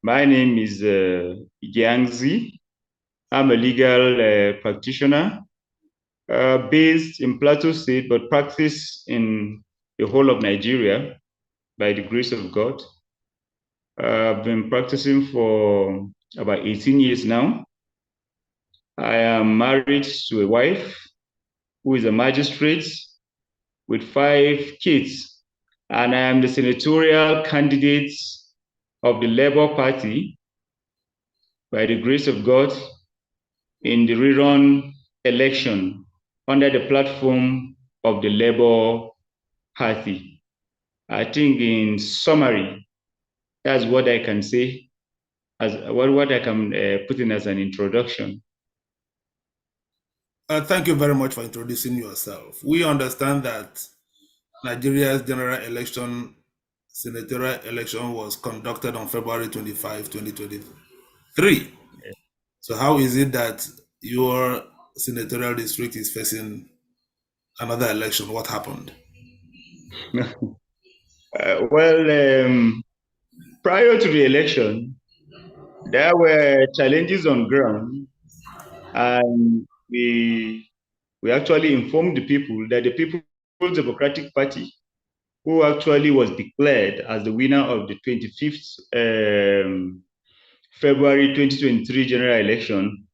My name is Gyang Zi. I'm a legal practitioner based in Plateau State, but practice in the whole of Nigeria by the grace of God. I've been practicing for about 18 years now. I am married to a wife who is a magistrate with 5 kids, and I am the senatorial candidate of the Labour Party by the grace of God in the re-run election under the platform of the Labour Party. I think in summary, that's what I can say, as what I can put in as an introduction. Thank you very much for introducing yourself. We understand that Nigeria's general election, senatorial election, was conducted on February 25, 2023. So how is it that your senatorial district is facing another election? What happened? Prior to the election, there were challenges on ground, and we actually informed the people that the People's Democratic Party, who actually was declared as the winner of the 25th February 2023 general election,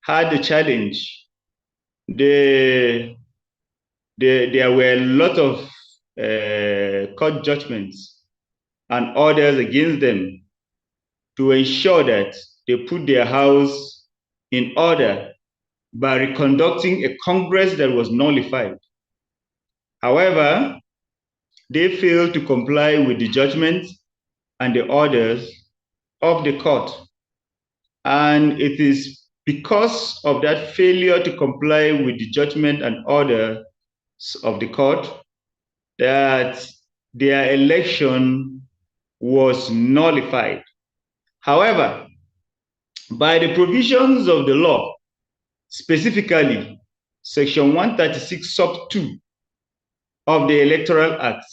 had a challenge. There were a lot of court judgments and orders against them to ensure that they put their house in order by reconducting a Congress that was nullified. However, they failed to comply with the judgment and the orders of the court. And it is because of that failure to comply with the judgment and orders of the court that their election was nullified. However, by the provisions of the law, specifically Section 136 sub 2 of the Electoral Act,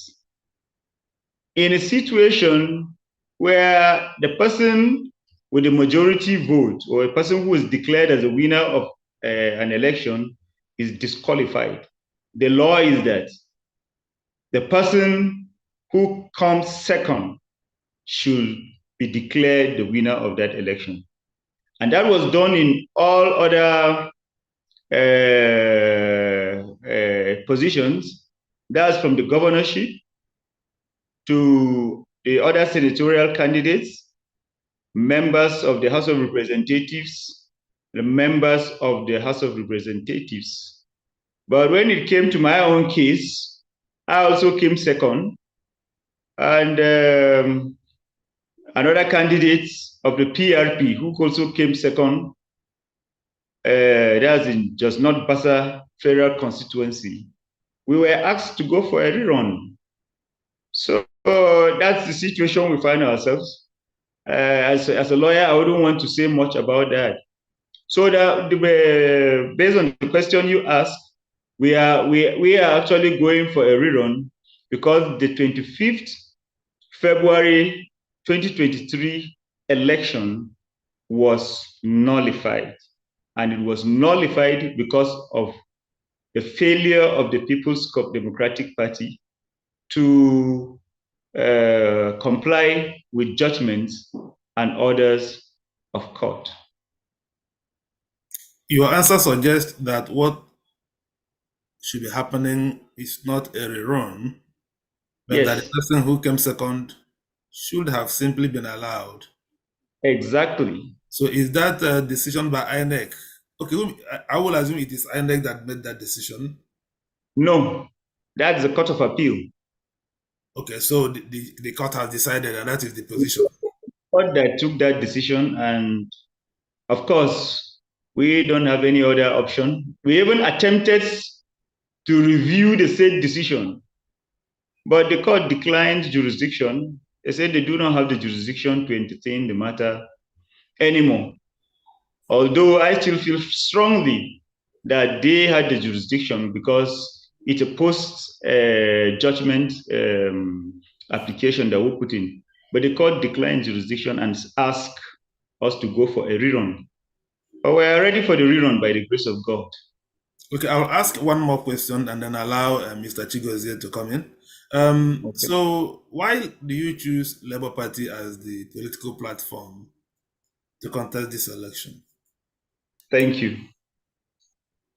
in a situation where the person with the majority vote or a person who is declared as a winner of an election is disqualified, the law is that the person who comes second should be declared the winner of that election. And that was done in all other positions. That's from the governorship to the other senatorial candidates, members of the House of Representatives, the members of the House of Representatives. But when it came to my own case, I also came second. And another candidate of the PRP who also came second, that's in Just Not Bassa Federal Constituency. We were asked to go for a rerun. So that's the situation we find ourselves. As a lawyer, I wouldn't want to say much about that. So based on the question you asked, we are actually going for a rerun because the 25th February 2023 election was nullified. And it was nullified because of the failure of the People's Democratic Party to comply with judgments and orders of court. Your answer suggests that what should be happening is not a rerun, but Yes. that the person who came second should have simply been allowed. Exactly. So is that a decision by INEC? Okay, I will assume it is INEC that made that decision. No, that's the Court of Appeal. Okay, so the court has decided, and that is the position. The court that took that decision, and of course, we don't have any other option. We even attempted to review the said decision, but the court declined jurisdiction. They said they do not have the jurisdiction to entertain the matter anymore. Although I still feel strongly that they had the jurisdiction because it's a post-judgment application that we put in. but the court declined jurisdiction and asked us to go for a rerun. But we are ready for the rerun by the grace of God. Okay, I'll ask one more question and then allow Mr. Chigozie to come in. Okay. So why do you choose Labour Party as the political platform to contest this election? Thank you.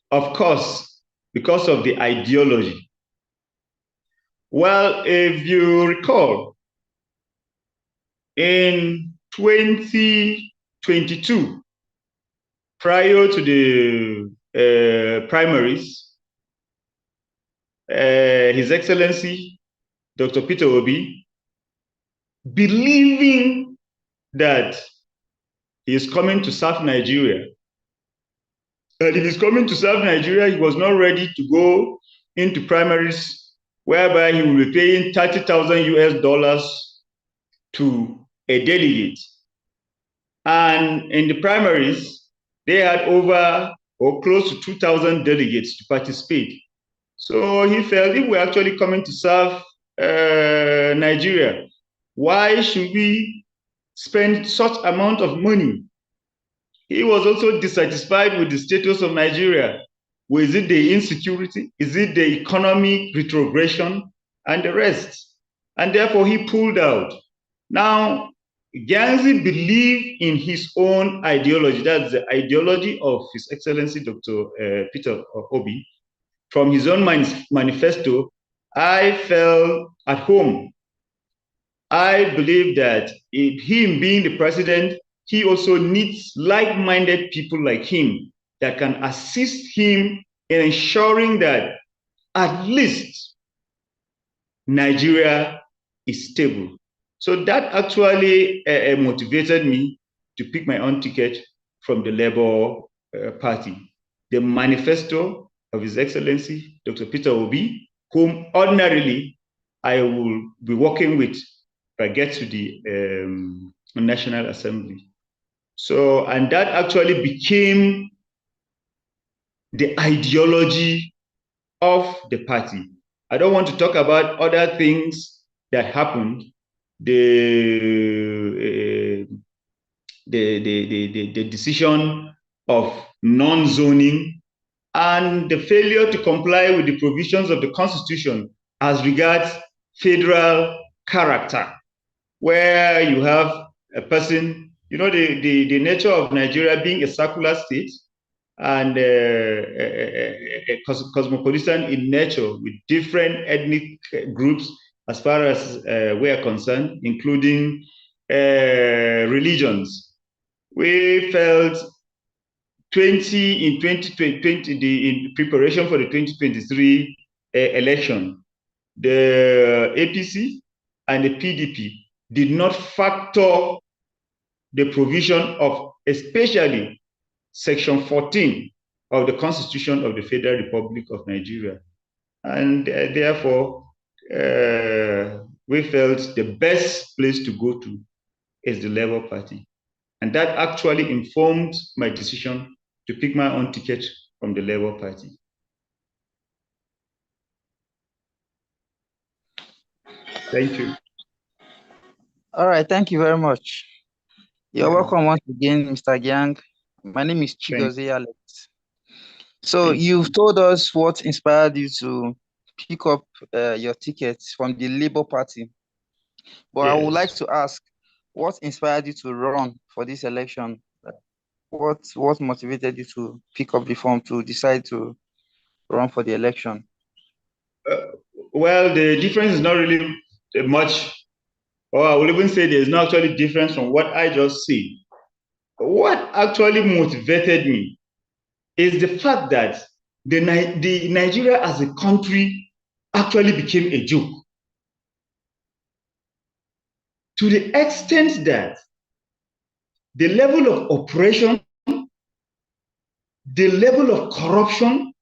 Of course, because of the ideology. Well, if you recall, in 2022, prior to the primaries, His Excellency Dr. Peter Obi, believing that he is coming to serve Nigeria, and if he's coming to serve Nigeria, he was not ready to go into primaries whereby he will be paying $30,000 to a delegate. And in the primaries, they had over or close to 2,000 delegates to participate. So he felt if we're actually coming to serve Nigeria, why should we spend such amount of money? He was also dissatisfied with the status of Nigeria. Was it the insecurity? Is it the economic retrogression and the rest? And therefore he pulled out. Now, Gyang Zi believed in his own ideology. That's the ideology of His Excellency Dr. Peter Obi. From his own manifesto, I felt at home. I believe that him being the president, he also needs like-minded people like him that can assist him in ensuring that at least Nigeria is stable. So that actually motivated me to pick my own ticket from the Labour Party. The manifesto of His Excellency Dr. Peter Obi, whom ordinarily I will be working with if I get to the National Assembly. So, and that actually became the ideology of the party. I don't want to talk about other things that happened. The decision of non-zoning and the failure to comply with the provisions of the Constitution as regards federal character, where you have a person, you know, the nature of Nigeria being a secular state and a cosmopolitan in nature with different ethnic groups as far as we are concerned, including religions. We felt in preparation for the 2023 election, the APC and the PDP did not factor the provision of especially Section 14 of the Constitution of the Federal Republic of Nigeria. And therefore, we felt the best place to go to is the Labour Party. And that actually informed my decision to pick my own ticket from the Labour Party. Thank you. All right, thank you very much. You're welcome once again, Mr. Gyang. My name is Chigozie Alex. So you've told us what inspired you to pick up your tickets from the Labour Party. But yes, I would like to ask, what inspired you to run for this election? What motivated you to pick up the form to decide to run for the election? Well, the difference is not really much, or I will even say there's no actually difference from what I just said. What actually motivated me is the fact that the Nigeria as a country actually became a joke. To the extent that the level of oppression, the level of corruption,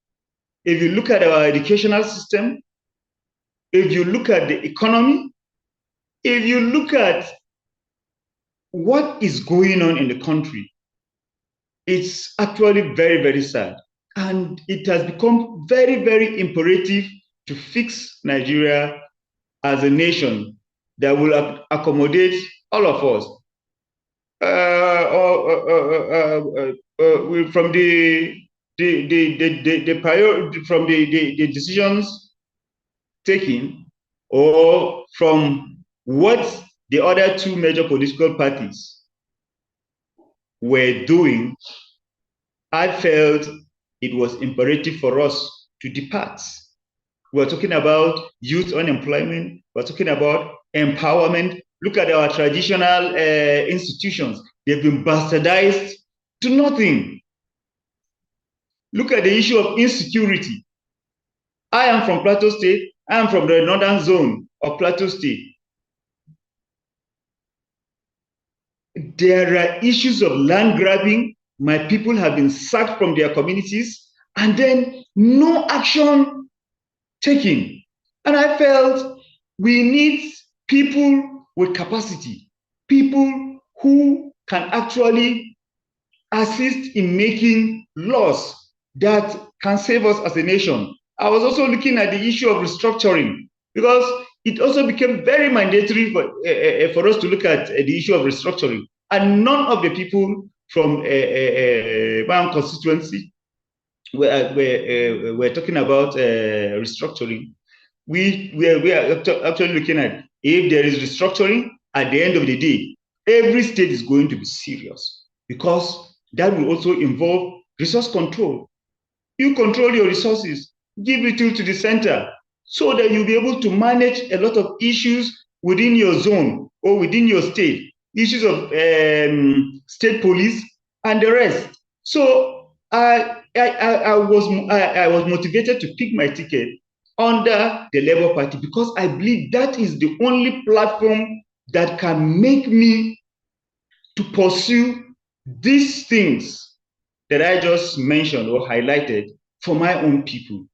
if you look at our educational system, if you look at the economy, if you look at what is going on in the country, it's actually very, very sad. And it has become very, very imperative to fix Nigeria as a nation that will accommodate all of us. From the decisions taken, or from what the other two major political parties were doing, I felt it was imperative for us to depart. We're talking about youth unemployment. We're talking about empowerment. Look at our traditional institutions. They've been bastardized to nothing. Look at the issue of insecurity. I am from Plateau State. I am from the northern zone of Plateau State. There are issues of land grabbing. My people have been sacked from their communities, and then no action taken. And I felt we need people with capacity, people who can actually assist in making laws that can save us as a nation. I was also looking at the issue of restructuring, because it also became very mandatory for us to look at the issue of restructuring. And none of the people from my own constituency we're talking about restructuring. We are actually looking at, if there is restructuring, at the end of the day, every state is going to be serious, because that will also involve resource control. You control your resources, give it to the center, so that you'll be able to manage a lot of issues within your zone or within your state, issues of state police and the rest. So I was motivated to pick my ticket under the Labour Party, because I believe that is the only platform that can make me to pursue these things that I just mentioned or highlighted for my own people.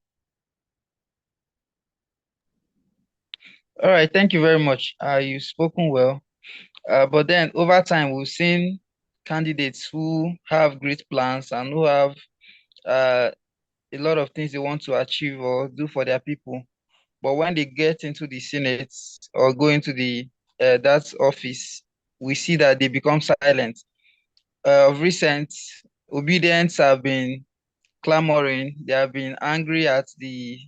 All right, thank you very much. You've spoken well. But then over time, we've seen candidates who have great plans and who have a lot of things they want to achieve or do for their people. But when they get into the Senate or go into the that office, we see that they become silent. Of recent, obedience have been clamoring. They have been angry at the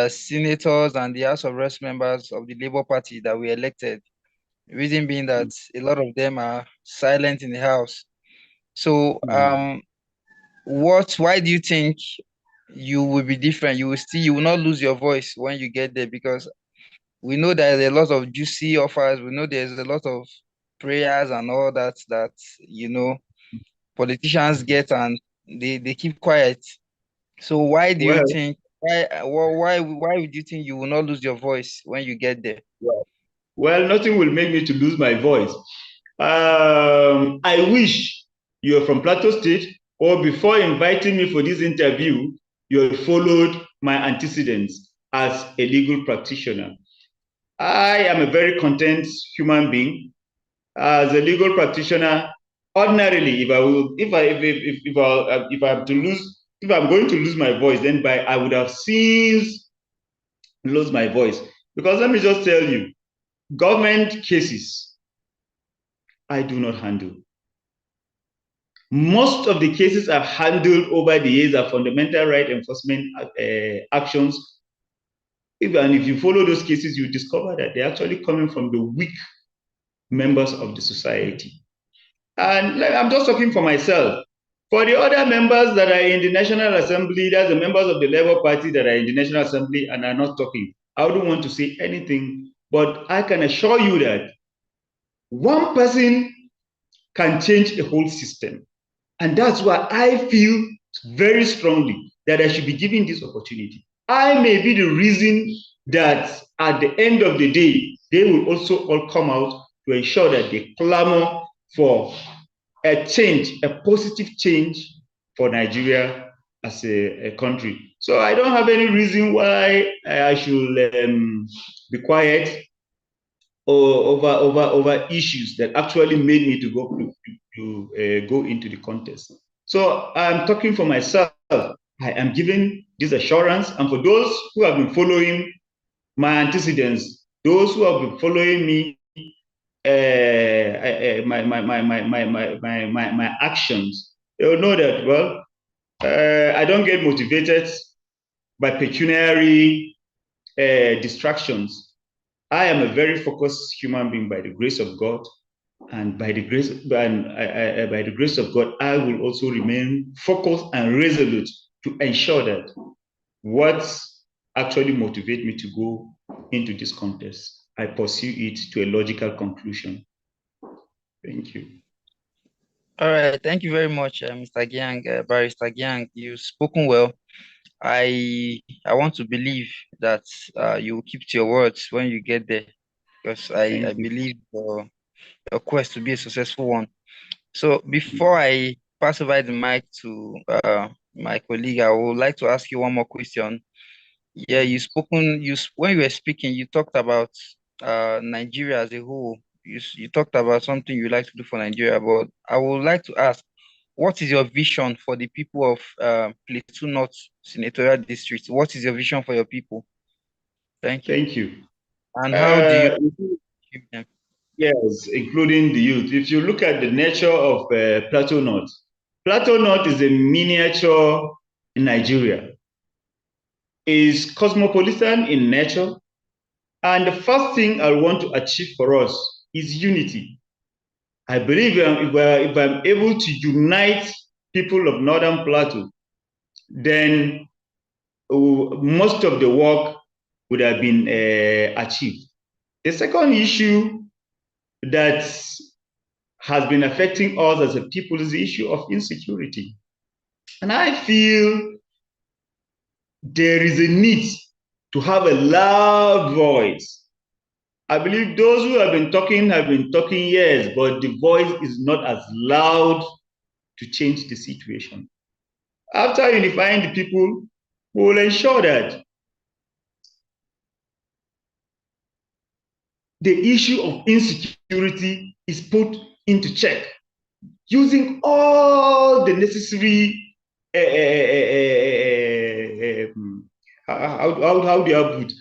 senators and the House of Reps members of the Labour Party that we elected. Reason being that a lot of them are silent in the House. So, why do you think you will be different? You will not lose your voice when you get there, because we know there's a lot of juicy offers. We know there's a lot of prayers and all that politicians get, and they keep quiet. So why do you think why would you think you will not lose your voice when you get there? Well, nothing will make me to lose my voice. I wish you're from Plateau State, or before inviting me for this interview, you had followed my antecedents as a legal practitioner. I am a very content human being. As a legal practitioner, ordinarily, if I'm going to lose my voice, then I would have since lost my voice. Because let me just tell you, government cases, I do not handle. Most of the cases I've handled over the years are fundamental right enforcement actions. And if you follow those cases, you discover that they're actually coming from the weak members of the society. And I'm just talking for myself. For the other members that are in the National Assembly, there's the members of the Labour Party that are in the National Assembly and are not talking. I wouldn't want to say anything, but I can assure you that one person can change a whole system. And that's why I feel very strongly that I should be given this opportunity. I may be the reason that at the end of the day, they will also all come out to ensure that they clamor for a change, a positive change for Nigeria as a country. So I don't have any reason why I should be quiet over issues that actually made me to go into the contest. So I'm talking for myself. I am giving this assurance, and for those who have been following my antecedents, those who have been following me, my actions, they will know that, well, I don't get motivated by pecuniary distractions. I am a very focused human being by the grace of God, and by the grace of God, I will also remain focused and resolute to ensure that what actually motivates me to go into this contest, I pursue it to a logical conclusion. Thank you. All right, thank you very much, Mr. Gyang, Barrister Gyang. You've spoken well. I want to believe that you will keep to your words when you get there, because I believe your quest to be a successful one. So before I pass over the mic to my colleague, I would like to ask you one more question. Yeah, when you were speaking, you talked about Nigeria as a whole. You talked about something you like to do for Nigeria, but I would like to ask, what is your vision for the people of Plateau North Senatorial District? What is your vision for your people? Thank you. Thank you. And how do you achieve them? Yes, including the youth. If you look at the nature of Plateau North is a miniature in Nigeria. Is cosmopolitan in nature. And the first thing I want to achieve for us is unity. I believe if I'm able to unite people of Northern Plateau, then most of the work would have been achieved. The second issue that has been affecting us as a people is the issue of insecurity. And I feel there is a need to have a loud voice. I believe those who have been talking, yes, but the voice is not as loud to change the situation. After unifying the people, we will ensure that the issue of insecurity is put into check using all the necessary how do I put?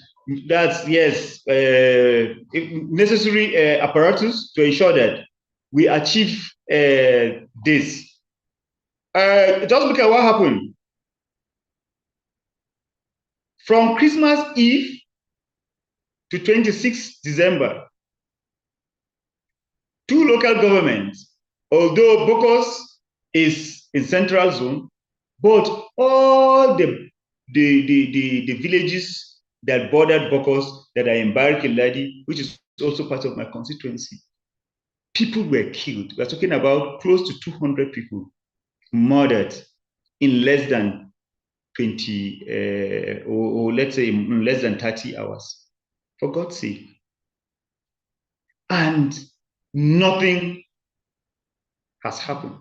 That's yes, necessary apparatus to ensure that we achieve this. Just look at what happened from Christmas Eve to 26th December. Two local governments, although Bokos is in central zone, but all the villages that bordered Bokos that are in Barikiladi, which is also part of my constituency, people were killed. We're talking about close to 200 people murdered in less than 20, or let's say in less than 30 hours, for God's sake. And nothing has happened.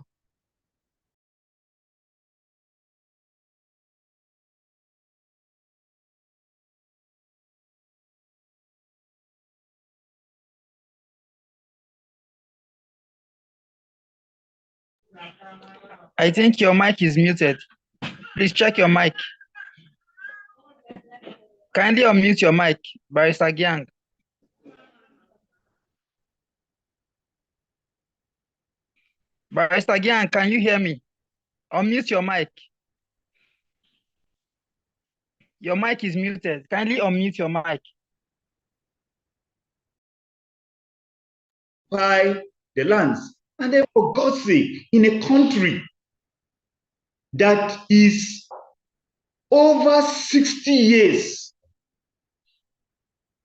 I think your mic is muted. Please check your mic. Kindly unmute your mic, Barrister Gyang. Barrister Gyang, can you hear me? Unmute your mic. Your mic is muted. Kindly unmute your mic. By the lands. And then, for God's sake, in a country that is over 60 years,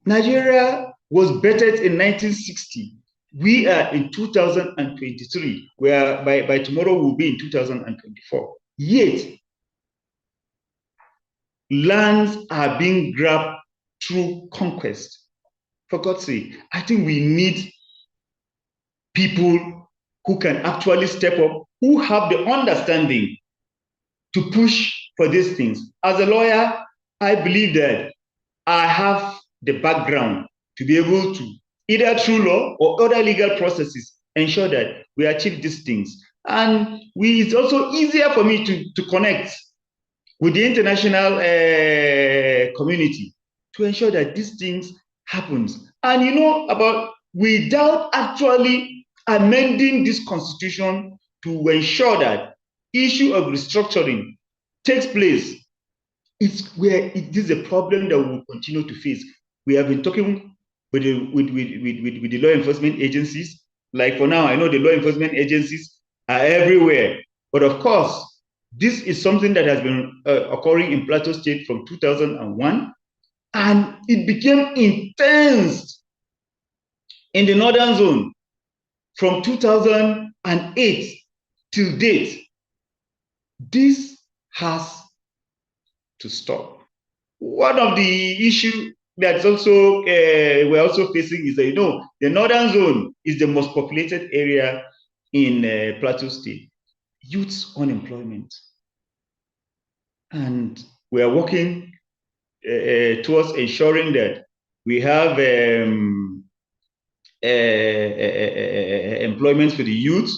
Nigeria was bettered in 1960. We are in 2023, where by tomorrow we'll be in 2024. Yet, lands are being grabbed through conquest. For God's sake, I think we need people who can actually step up, who have the understanding to push for these things. As a lawyer, I believe that I have the background to be able to, either through law or other legal processes, ensure that we achieve these things. And it's also easier for me to connect with the international community to ensure that these things happens. And you know, without actually amending this constitution to ensure that issue of restructuring takes place, it is a problem that we will continue to face. We have been talking with the law enforcement agencies. Like for now, I know the law enforcement agencies are everywhere. But of course, this is something that has been occurring in Plateau State from 2001. And it became intense in the northern zone from 2008 till date. This has to stop. One of the issues that's also we're also facing is that, you know, the northern zone is the most populated area in Plateau State. Youth unemployment. And we are working towards ensuring that we have employment for the youth.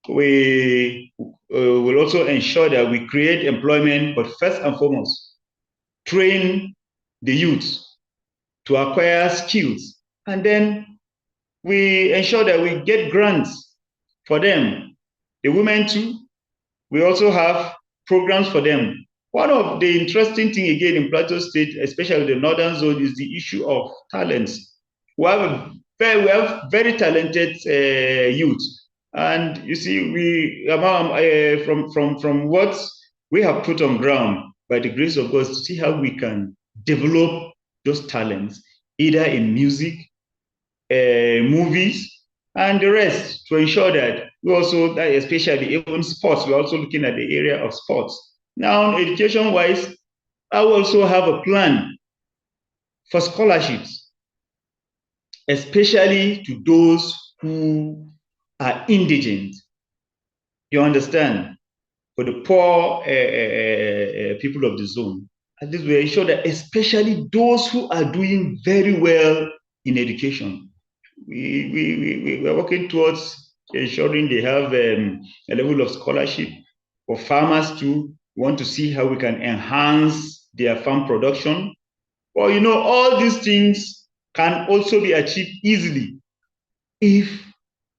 We will also ensure that we create employment, but first and foremost, train the youth to acquire skills. And then we ensure that we get grants for them. The women too, we also have programs for them. One of the interesting things again in Plateau State, especially the northern zone, is the issue of talents. We have very talented youth. And you see, from what we have put on ground, by the grace of God, to see how we can develop those talents, either in music, movies, and the rest, to ensure that we also, especially even sports, we're also looking at the area of sports. Now, education-wise, I also have a plan for scholarships, especially to those who are indigent. You understand? For the poor people of the zone. At least we ensure that especially those who are doing very well in education, we are working towards ensuring they have a level of scholarship. For farmers too, we want to see how we can enhance their farm production. Well, you know, all these things can also be achieved easily if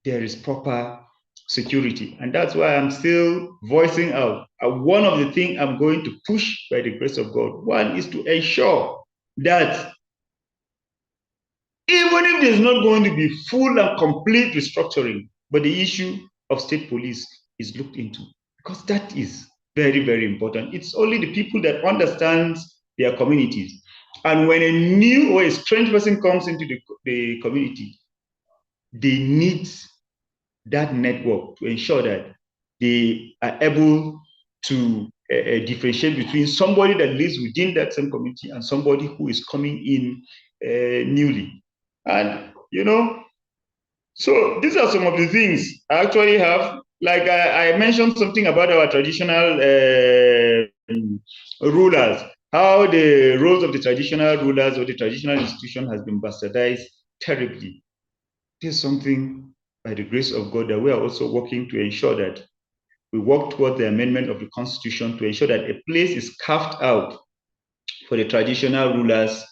there is proper security. And that's why I'm still voicing out. One of the things I'm going to push by the grace of God, one is to ensure that even if there's not going to be full and complete restructuring, but the issue of state police is looked into, because that is very, very important. It's only the people that understand their communities. And when a new or a strange person comes into the community, they need that network to ensure that they are able to differentiate between somebody that lives within that same community and somebody who is coming in newly. And, you know, so these are some of the things I actually have. Like I mentioned something about our traditional rulers, how the roles of the traditional rulers or the traditional institution has been bastardized terribly. There's something, by the grace of God, that we are also working to ensure that we work toward the amendment of the Constitution to ensure that a place is carved out for the traditional rulers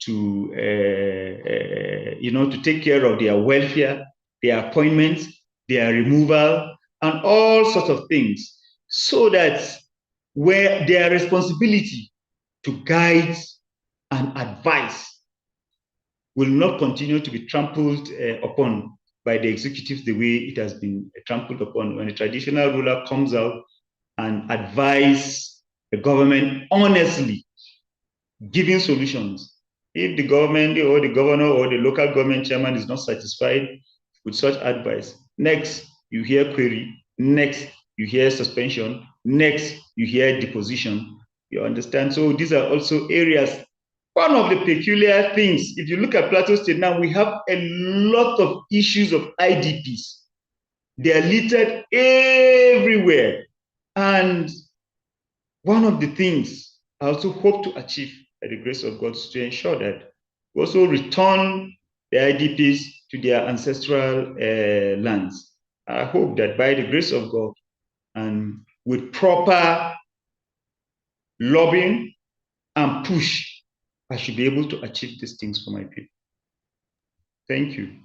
to, to take care of their welfare, their appointments, their removal, and all sorts of things, so that where their responsibility to guide and advise will not continue to be trampled upon by the executives the way it has been trampled upon. When a traditional ruler comes out and advise the government honestly, giving solutions. If the government or the governor or the local government chairman is not satisfied with such advice, next you hear query, next you hear suspension, next you hear deposition. You understand? So these are also areas. One of the peculiar things, if you look at Plateau State now, we have a lot of issues of IDPs. They are littered everywhere. And one of the things I also hope to achieve by the grace of God is to ensure that we also return the IDPs to their ancestral lands. I hope that by the grace of God and with proper lobbying and push I should be able to achieve these things for my people. Thank you.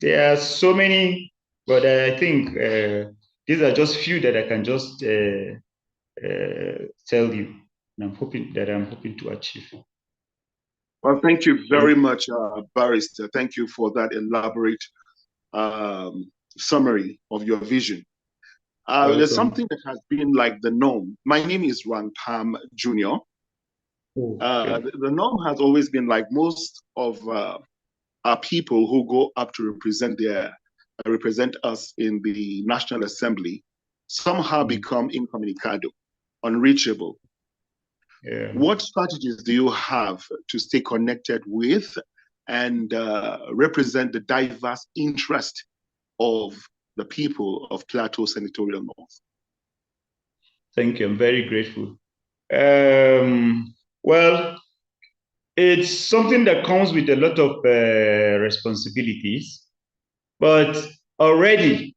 There are so many, but I think these are just few that I can just tell you, and I'm hoping to achieve. Well, thank you very much, Barrister. Thank you for that elaborate summary of your vision. There's something that has been like the norm. My name is Ran Pam Jr. The norm has always been like most of our people who go up to represent us in the National Assembly somehow become incommunicado, unreachable. Yeah. What strategies do you have to stay connected with and represent the diverse interest of the people of Plateau Senatorial North? Thank you. I'm very grateful. Well, it's something that comes with a lot of responsibilities, but already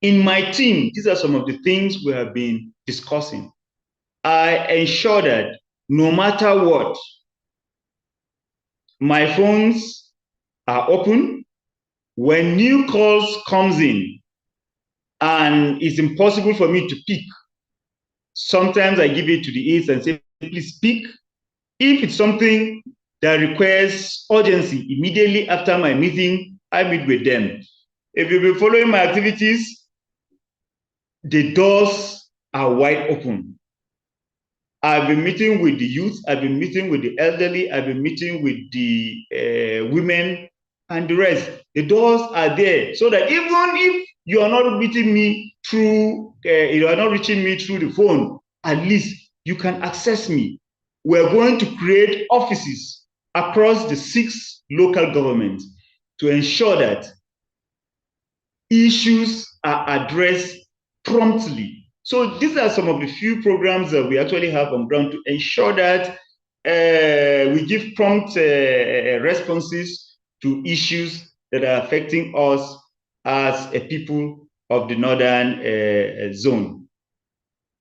in my team, these are some of the things we have been discussing. I ensure that no matter what, my phones are open. When new calls comes in and it's impossible for me to pick, sometimes I give it to the aides and say, please speak. If it's something that requires urgency, immediately after my meeting, I meet with them. If you've been following my activities, the doors are wide open. I've been meeting with the youth, I've been meeting with the elderly, I've been meeting with the women and the rest. The doors are there so that even if you are not meeting me through, you are not reaching me through the phone, at least you can access me. We're going to create offices across the 6 local governments to ensure that issues are addressed promptly. So these are some of the few programs that we actually have on ground to ensure that we give prompt responses to issues that are affecting us as a people of the northern zone.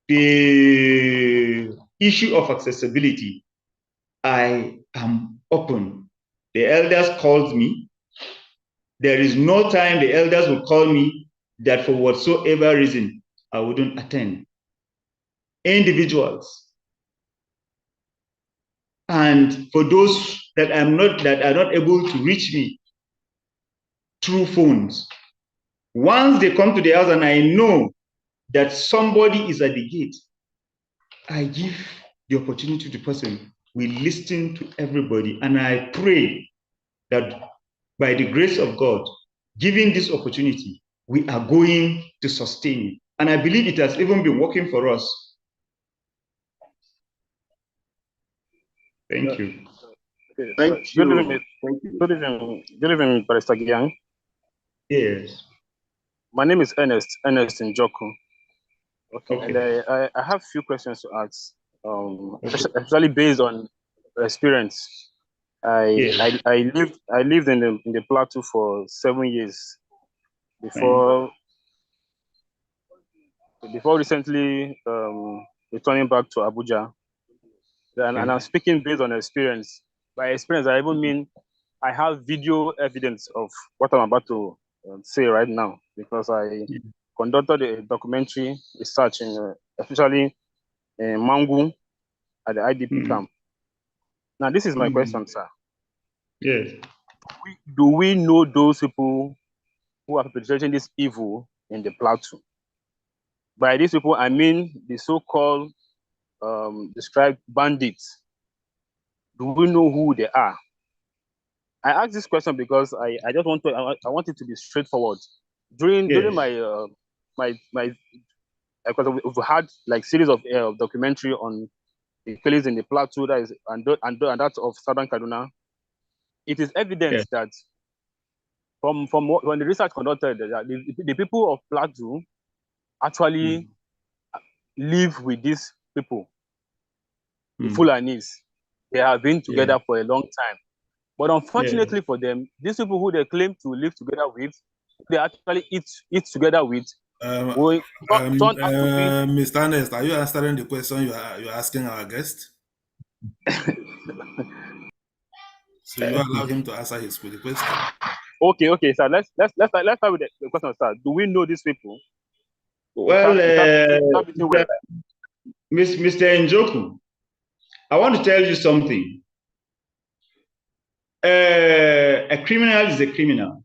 The issue of accessibility, I am open. The elders called me. There is no time the elders will call me that for whatsoever reason I wouldn't attend. Individuals. And for those that are not able to reach me through phones, once they come to the house and I know that somebody is at the gate, I give the opportunity to the person. We listen to everybody, and I pray that by the grace of God, given this opportunity, we are going to sustain it. And I believe it has even been working for us. Thank you. Okay. Thank you. Good evening, Barrister Gyang. Yes. My name is Ernest Njoku. Okay. And I have a few questions to ask, especially based on experience. I lived in the Plateau for 7 years before recently returning back to Abuja. And I'm speaking based on experience. By experience, I even mean I have video evidence of what I'm about to say right now, because I conducted a documentary research especially in Mangu at the IDP camp. Now, this is my question, sir. Yes. Do we know those people who are perpetrating this evil in the Plateau? By these people, I mean the so-called described bandits. Do we know who they are? I ask this question because I just want to I want it to be straightforward. During my because we've had like series of documentary on the killings in the Plateau, that is and that of Southern Kaduna. It is evident that from when the research conducted, that the people of Plateau actually live with these people, the Fulanis. They have been together for a long time. But unfortunately for them, these people who they claim to live together with, they actually eat together with. Mr. Ernest, are you answering the question you're asking our guest? So you allow him to answer his question. Okay, sir. Let's start with the question, sir. Do we know these people? Well, Mr. Njoku, I want to tell you something. A criminal is a criminal.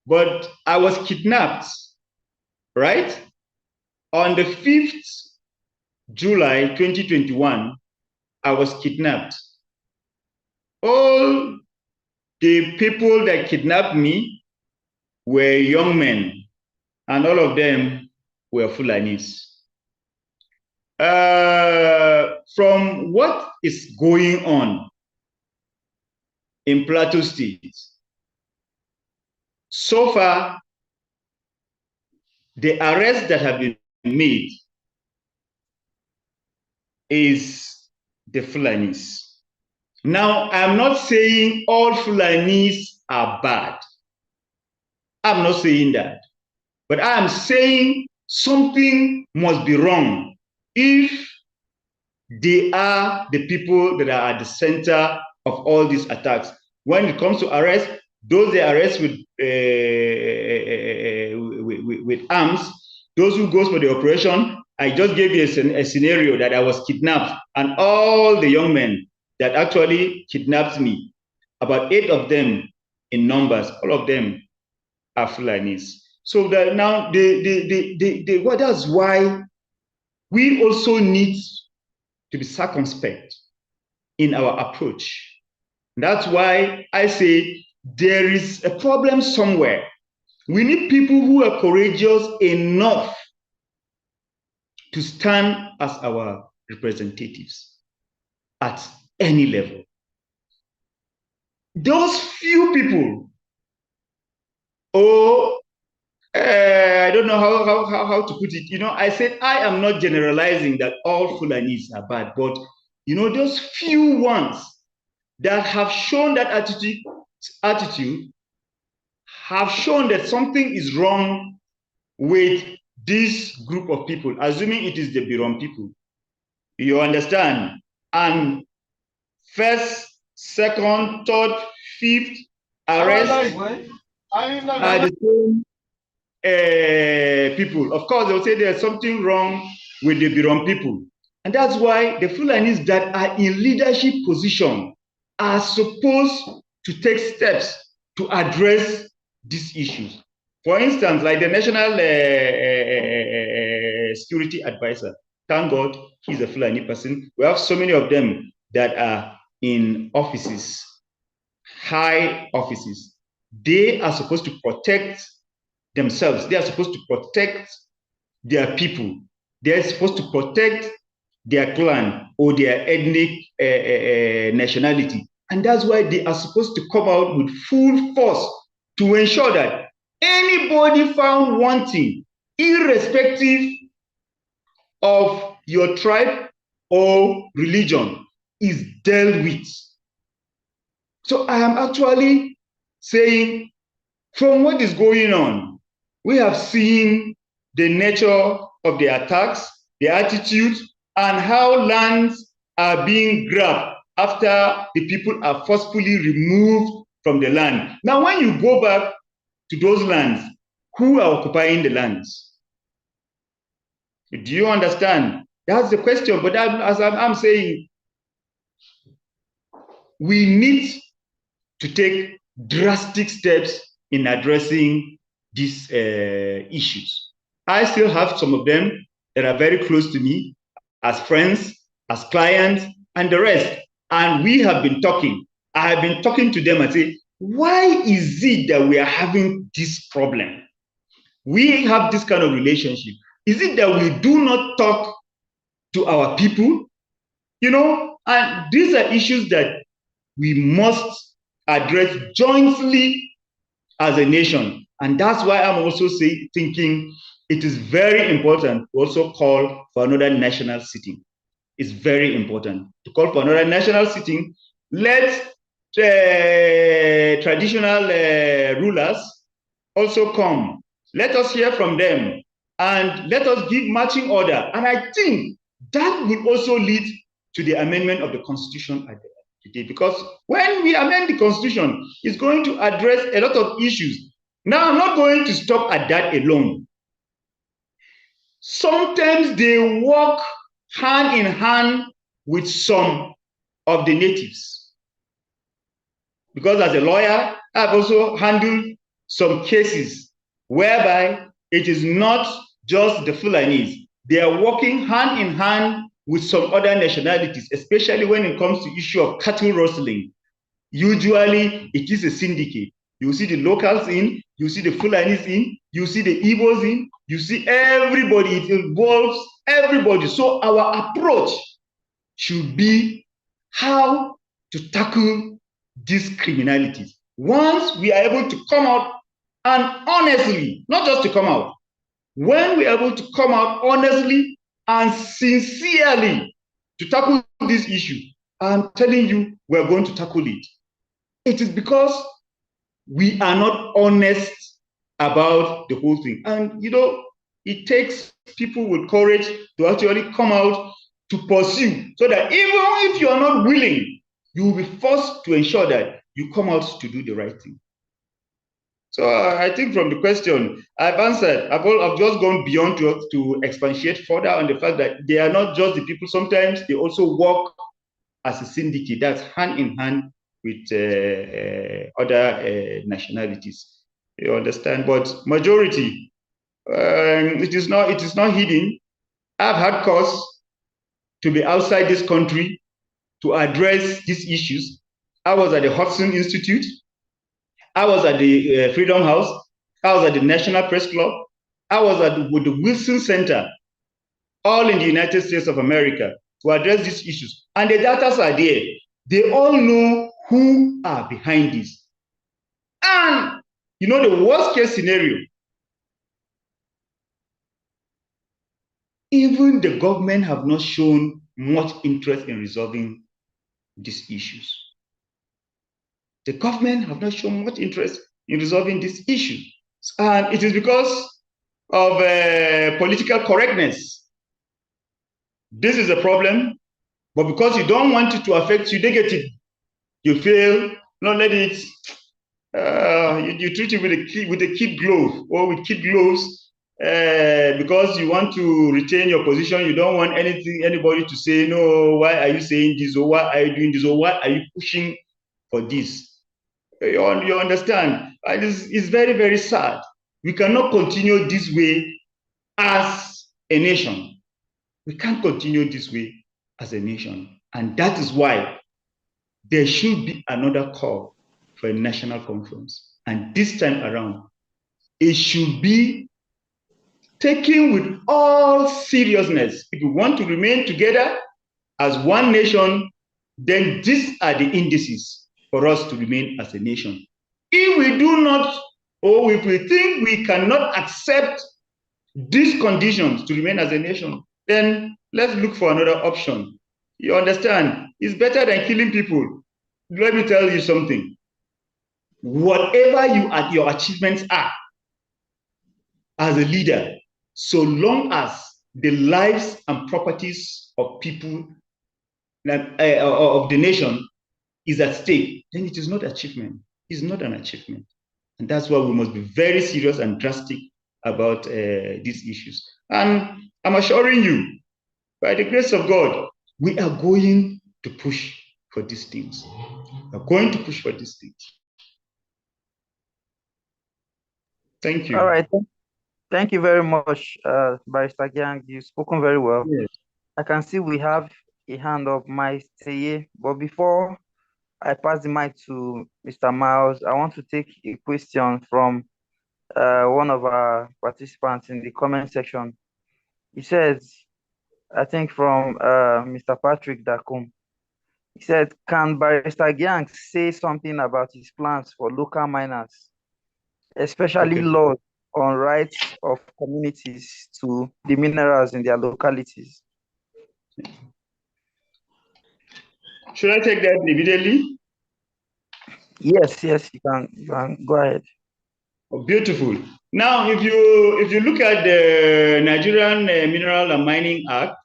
But I was kidnapped, right? On the 5th July 2021, I was kidnapped. All the people that kidnapped me were young men, and all of them were Fulanis. From what is going on in Plateau State, so far, the arrests that have been made is the Fulanis. Now, I'm not saying all Fulanis are bad. I'm not saying that. But I'm saying something must be wrong if they are the people that are at the center of all these attacks. When it comes to arrest, those they arrest with arms, those who goes for the operation, I just gave you a scenario that I was kidnapped, and all the young men that actually kidnapped me, about 8 of them in numbers, all of them are Fulanis. So that now well, that's why we also need to be circumspect in our approach. That's why I say there is a problem somewhere. We need people who are courageous enough to stand as our representatives at any level. Those few people, I don't know how to put it. I said I am not generalizing that all Fulanis are bad, but those few ones that have shown that attitude have shown that something is wrong with this group of people, assuming it is the Birom people. You understand? And first, second, third, fifth arrest are the same people. Of course, they'll say there's something wrong with the Birom people. And that's why the Fulanis that are in leadership position are supposed to take steps to address these issues. For instance, like the National Security Advisor, thank God he's a Fulani person. We have so many of them that are in offices, high offices. They are supposed to protect themselves. They are supposed to protect their people. They are supposed to protect their clan or their ethnic nationality. And that's why they are supposed to come out with full force to ensure that anybody found wanting, irrespective of your tribe or religion, is dealt with. So I am actually saying, from what is going on, we have seen the nature of the attacks, the attitude, and how lands are being grabbed after the people are forcefully removed from the land. Now, when you go back to those lands, who are occupying the lands? Do you understand? That's the question. But as I'm saying, we need to take drastic steps in addressing these issues. I still have some of them that are very close to me as friends, as clients, and the rest. And we have been talking. I have been talking to them and say, why is it that we are having this problem? We have this kind of relationship. Is it that we do not talk to our people? And these are issues that we must address jointly as a nation. And that's why I'm also thinking it is very important to also call for another national sitting. It's very important to call for another national sitting. Let traditional rulers also come. Let us hear from them and let us give marching order. And I think that will also lead to the amendment of the Constitution at the today, because when we amend the Constitution, it's going to address a lot of issues. Now, I'm not going to stop at that alone. Sometimes they work hand in hand with some of the natives. Because as a lawyer, I've also handled some cases whereby it is not just the Fulanis. They are working hand in hand with some other nationalities, especially when it comes to issue of cattle rustling. Usually, it is a syndicate. You see the locals in, you see the Fulanis in, you see the Igbos in, you see everybody. It involves everybody. So our approach should be how to tackle these criminalities. Once we are able to come out and honestly, not just to come out, when we are able to come out honestly and sincerely to tackle this issue, I'm telling you, we're going to tackle it. It is because we are not honest about the whole thing. And, you know, it takes people with courage to actually come out to pursue, so that even if you are not willing, you will be forced to ensure that you come out to do the right thing. So I think from the question, I've answered. I've just gone beyond to expatiate further on the fact that they are not just the people. Sometimes they also work as a syndicate, that's hand in hand with other nationalities. You understand? But majority, it is not hidden. I've had cause to be outside this country to address these issues. I was at the Hudson Institute. I was at the Freedom House. I was at the National Press Club. I was at the Wilson Center, all in the United States of America, to address these issues. And the data are there. They all know who are behind this. And, you know, the worst case scenario, even the government have not shown much interest in resolving these issues. The government have not shown much interest in resolving this issue. And it is because of political correctness. This is a problem, but because you don't want it to affect you negatively, you feel, no, let it, you treat it with a kid glove or with kid gloves, because you want to retain your position. You don't want anybody to say, no, why are you saying this, or why are you doing this, or why are you pushing for this? You understand? It's very, very sad. We cannot continue this way as a nation. We can't continue this way as a nation. And that is why there should be another call for a national conference. And this time around, it should be taken with all seriousness. If we want to remain together as one nation, then these are the indices for us to remain as a nation. If we do not, or if we think we cannot accept these conditions to remain as a nation, then let's look for another option. You understand? It's better than killing people. Let me tell you something. Whatever your achievements are as a leader, so long as the lives and properties of people of the nation is at stake, then it is not achievement. It's not an achievement. And that's why we must be very serious and drastic about these issues. And I'm assuring you, by the grace of God, we are going to push for these things. We are going to push for these things. Thank you. All right. Thank you very much, Barrister Gyang. You've spoken very well. Yes. I can see we have a hand up, Maisteye. But before I pass the mic to Mr. Miles, I want to take a question from one of our participants in the comment section. He says, I think from Mr. Patrick Dakum. He said, can Barrister Gyang say something about his plans for local miners, especially laws on rights of communities to the minerals in their localities? Should I take that immediately? Yes, you can go ahead. Oh, beautiful. Now, if you look at the Nigerian Mineral and Mining Act,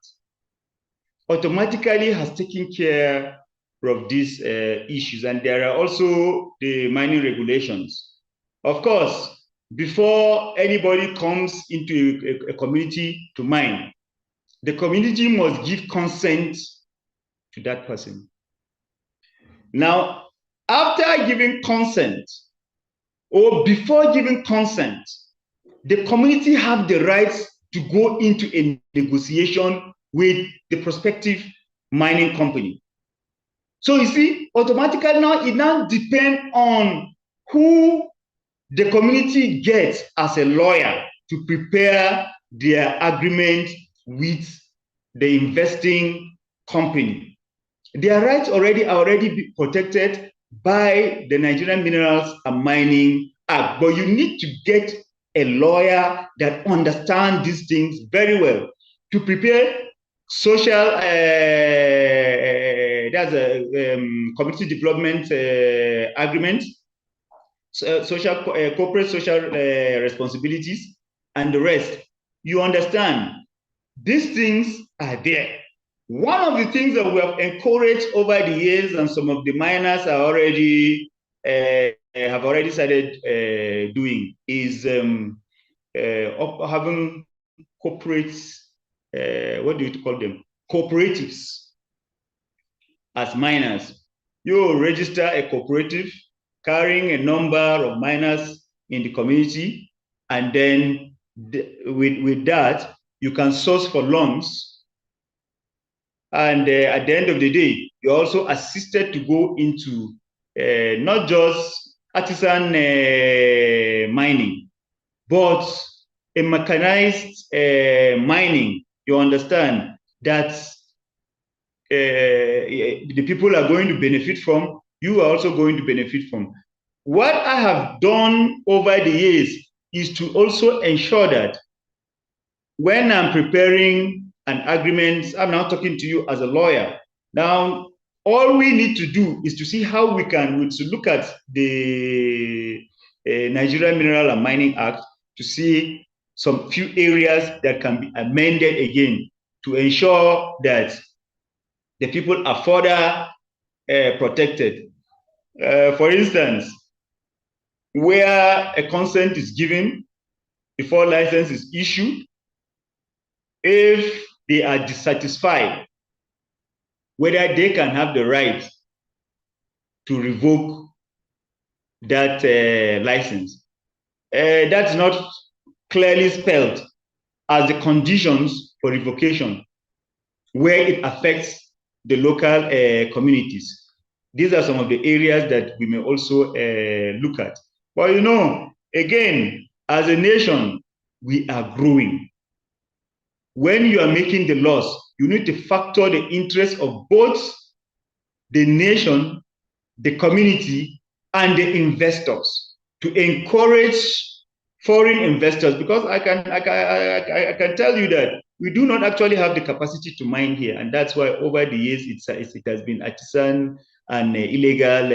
automatically has taken care of these issues. And there are also the mining regulations. Of course, before anybody comes into a community to mine, the community must give consent to that person. Now, after giving consent, or before giving consent, the community have the right to go into a negotiation with the prospective mining company. So you see, automatically now, it now depends on who the community gets as a lawyer to prepare their agreement with the investing company. Their rights are already protected by the Nigerian Minerals and Mining Act, but you need to get a lawyer that understands these things very well to prepare social, that's a community development agreement, social, corporate social responsibilities, and the rest. You understand, these things are there. One of the things that we have encouraged over the years, and some of the miners are already have already started doing, is having corporates. What do you call them? Cooperatives. As miners, you register a cooperative carrying a number of miners in the community, and then with that, you can source for loans. And at the end of the day, you're also assisted to go into not just artisan mining, but a mechanized mining. You understand that the people are going to benefit from, you are also going to benefit from. What I have done over the years is to also ensure that when I'm preparing an agreement, I'm now talking to you as a lawyer. Now, all we need to do is to see how we can look at the Nigerian Mineral and Mining Act to see some few areas that can be amended again to ensure that the people are further protected. For instance, where a consent is given before license is issued, if they are dissatisfied whether they can have the right to revoke that license, that's not clearly spelled as the conditions for revocation, where it affects the local communities. These are some of the areas that we may also look at. But you know, again, as a nation, we are growing. When you are making the laws, you need to factor the interests of both the nation, the community, and the investors to encourage foreign investors, because I can tell you that we do not actually have the capacity to mine here, and that's why over the years it has been artisan and illegal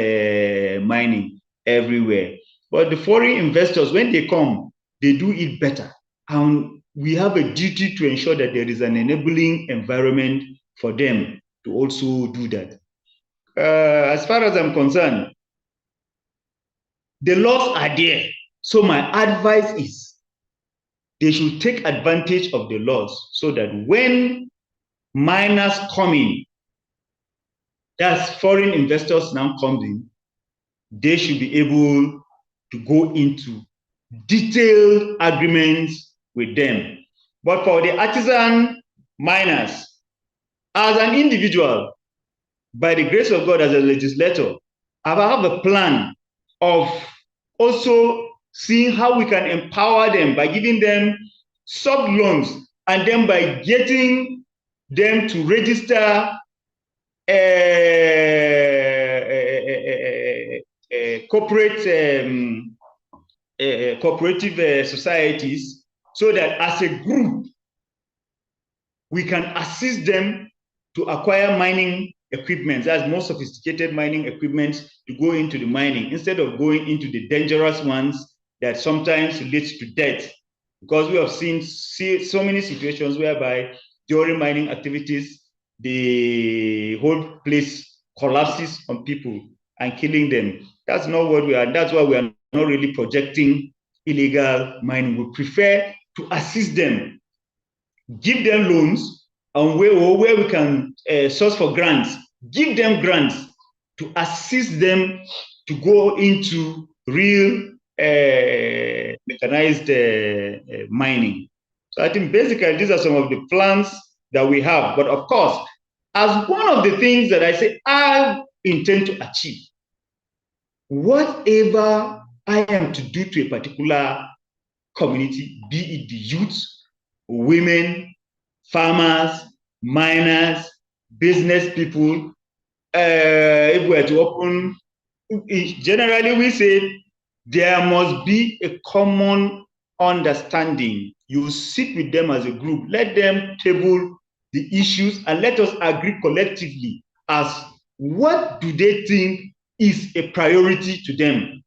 mining everywhere. But the foreign investors, when they come, they do it better, and we have a duty to ensure that there is an enabling environment for them to also do that. As far as I'm concerned, the laws are there. So my advice is they should take advantage of the laws so that when miners come in, that's foreign investors now come in, they should be able to go into detailed agreements with them. But for the artisan miners, as an individual, by the grace of God, as a legislator, I have a plan of also seeing how we can empower them by giving them sub-loans, and then by getting them to register cooperative societies, so that as a group, we can assist them to acquire mining equipment, that's more sophisticated mining equipment, to go into the mining instead of going into the dangerous ones that sometimes leads to death. Because we have seen so many situations whereby during mining activities, the whole place collapses on people and killing them. That's not what we are. That's why we are not really projecting illegal mining. We prefer to assist them, give them loans, and where we can source for grants, give them grants to assist them to go into real mechanized mining. So I think basically these are some of the plans that we have. But of course, as one of the things that I say I intend to achieve, whatever I am to do to a particular community, be it the youth, women, farmers, miners, business people, if we are to open, generally we say there must be a common understanding. You sit with them as a group, let them table the issues and let us agree collectively as what do they think is a priority to them.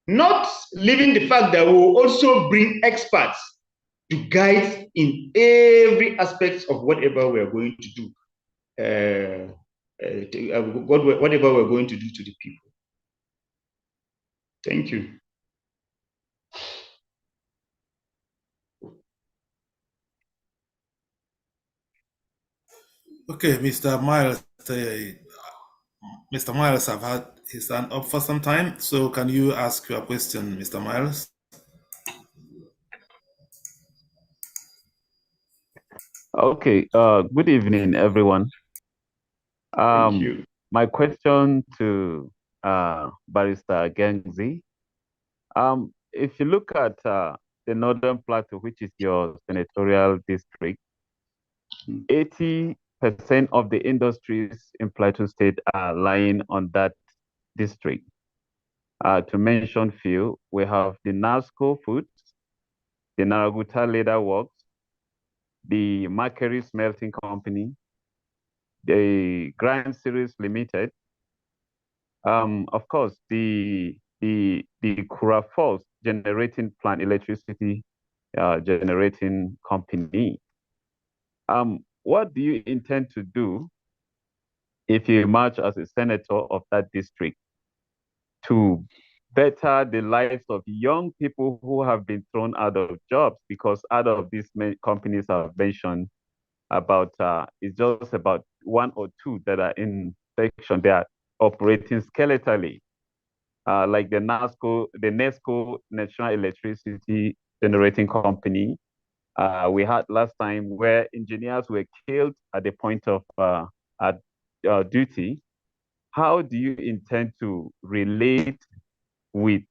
Not leaving the fact that we will also bring experts to guide in every aspect of whatever we are going to do, whatever we're going to do to the people. Thank you. Okay, Mr. Miles. Mr. Miles have had his hand up for some time, so can you ask your question, Mr. Miles? Okay. Good evening, everyone. Thank you. My question to Barrister Gyang Zi. If you look at the Northern Plateau, which is your senatorial district, 80% of the industries in Plateau State are lying on that district. To mention few, we have the NASCO Foods, the Naraguta Leather Works, the Mercury Smelting Company, the Grand Series Limited, of course, the Kura Falls generating plant electricity generating company. What do you intend to do if you emerge as a senator of that district to better the lives of young people who have been thrown out of jobs? Because out of these companies I've mentioned, about it's just about one or two that are in section. They are operating skeletally, like the NESCO National Electricity Generating Company. We had last time where engineers were killed at the point of duty. How do you intend to relate with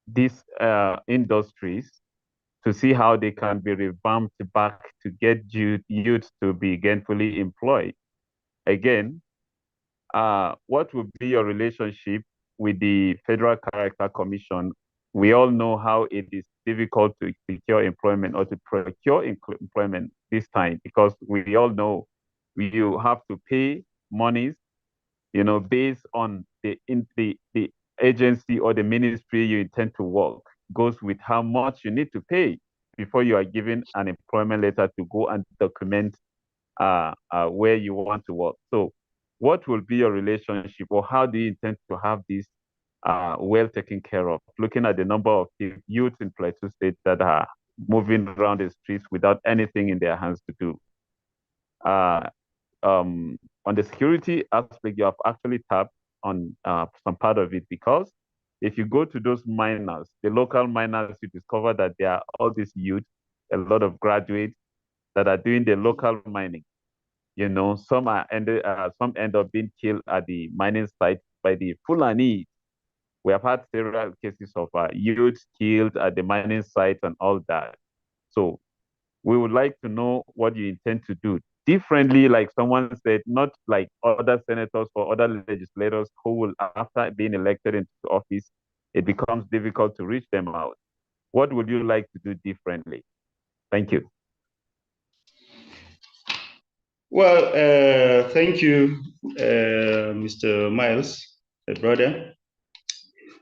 these industries to see how they can be revamped back to get youth to be gainfully employed? Again, what would be your relationship with the Federal Character Commission? We all know how it is difficult to secure employment or to procure employment this time, because we all know you have to pay monies, based on the agency or the ministry you intend to work goes with how much you need to pay before you are given an employment letter to go and document where you want to work. So what will be your relationship, or how do you intend to have this well taken care of, looking at the number of youth in Plateau State that are moving around the streets without anything in their hands to do? On the security aspect, you have actually tapped on some part of it, because if you go to those miners, the local miners, you discover that there are all these youth, a lot of graduates that are doing the local mining. Some end up being killed at the mining site by the Fulani. We have had several cases of youth killed at the mining site and all that. So we would like to know what you intend to do differently, like someone said, not like other senators or other legislators who will, after being elected into office, it becomes difficult to reach them out. What would you like to do differently? Thank you. Well, thank you, Mr. Miles, brother.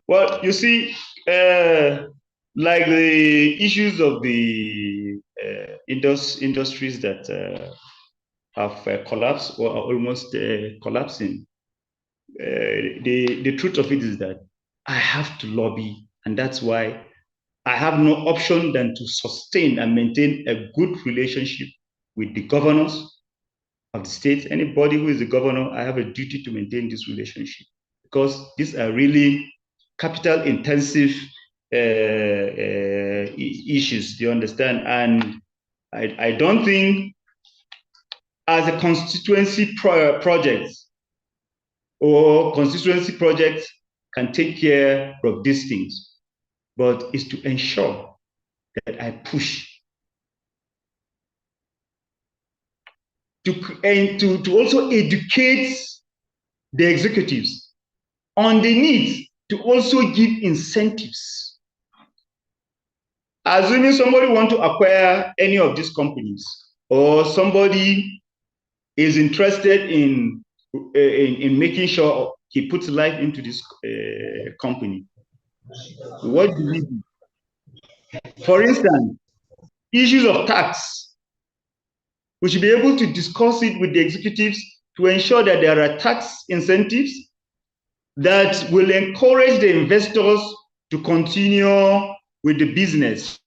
Well, you see, like the issues of the industries that have collapsed or are almost collapsing. The truth of it is that I have to lobby, and that's why I have no option than to sustain and maintain a good relationship with the governors of the state. Anybody who is the governor, I have a duty to maintain this relationship, because these are really capital intensive issues, do you understand? And I don't think as a constituency project or constituency project can take care of these things, but it's to ensure that I push to also educate the executives on the need to also give incentives. Assuming somebody wants to acquire any of these companies, or somebody is interested in making sure he puts life into this company, what do we do? For instance, issues of tax. We should be able to discuss it with the executives to ensure that there are tax incentives that will encourage the investors to continue with the business.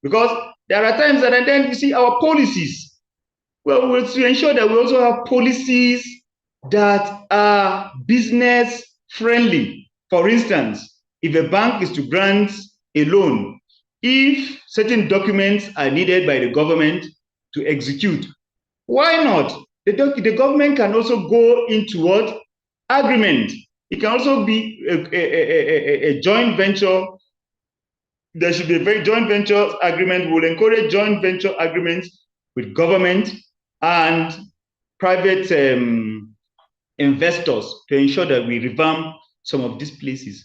Because there are times that, and then you see our policies. Well, we'll to ensure that we also have policies that are business friendly. For instance, if a bank is to grant a loan, if certain documents are needed by the government to execute, why not? The government can also go into what? Agreement. It can also be a joint venture. There should be a very joint venture agreement. We'll encourage joint venture agreements with government and private investors to ensure that we revamp some of these places.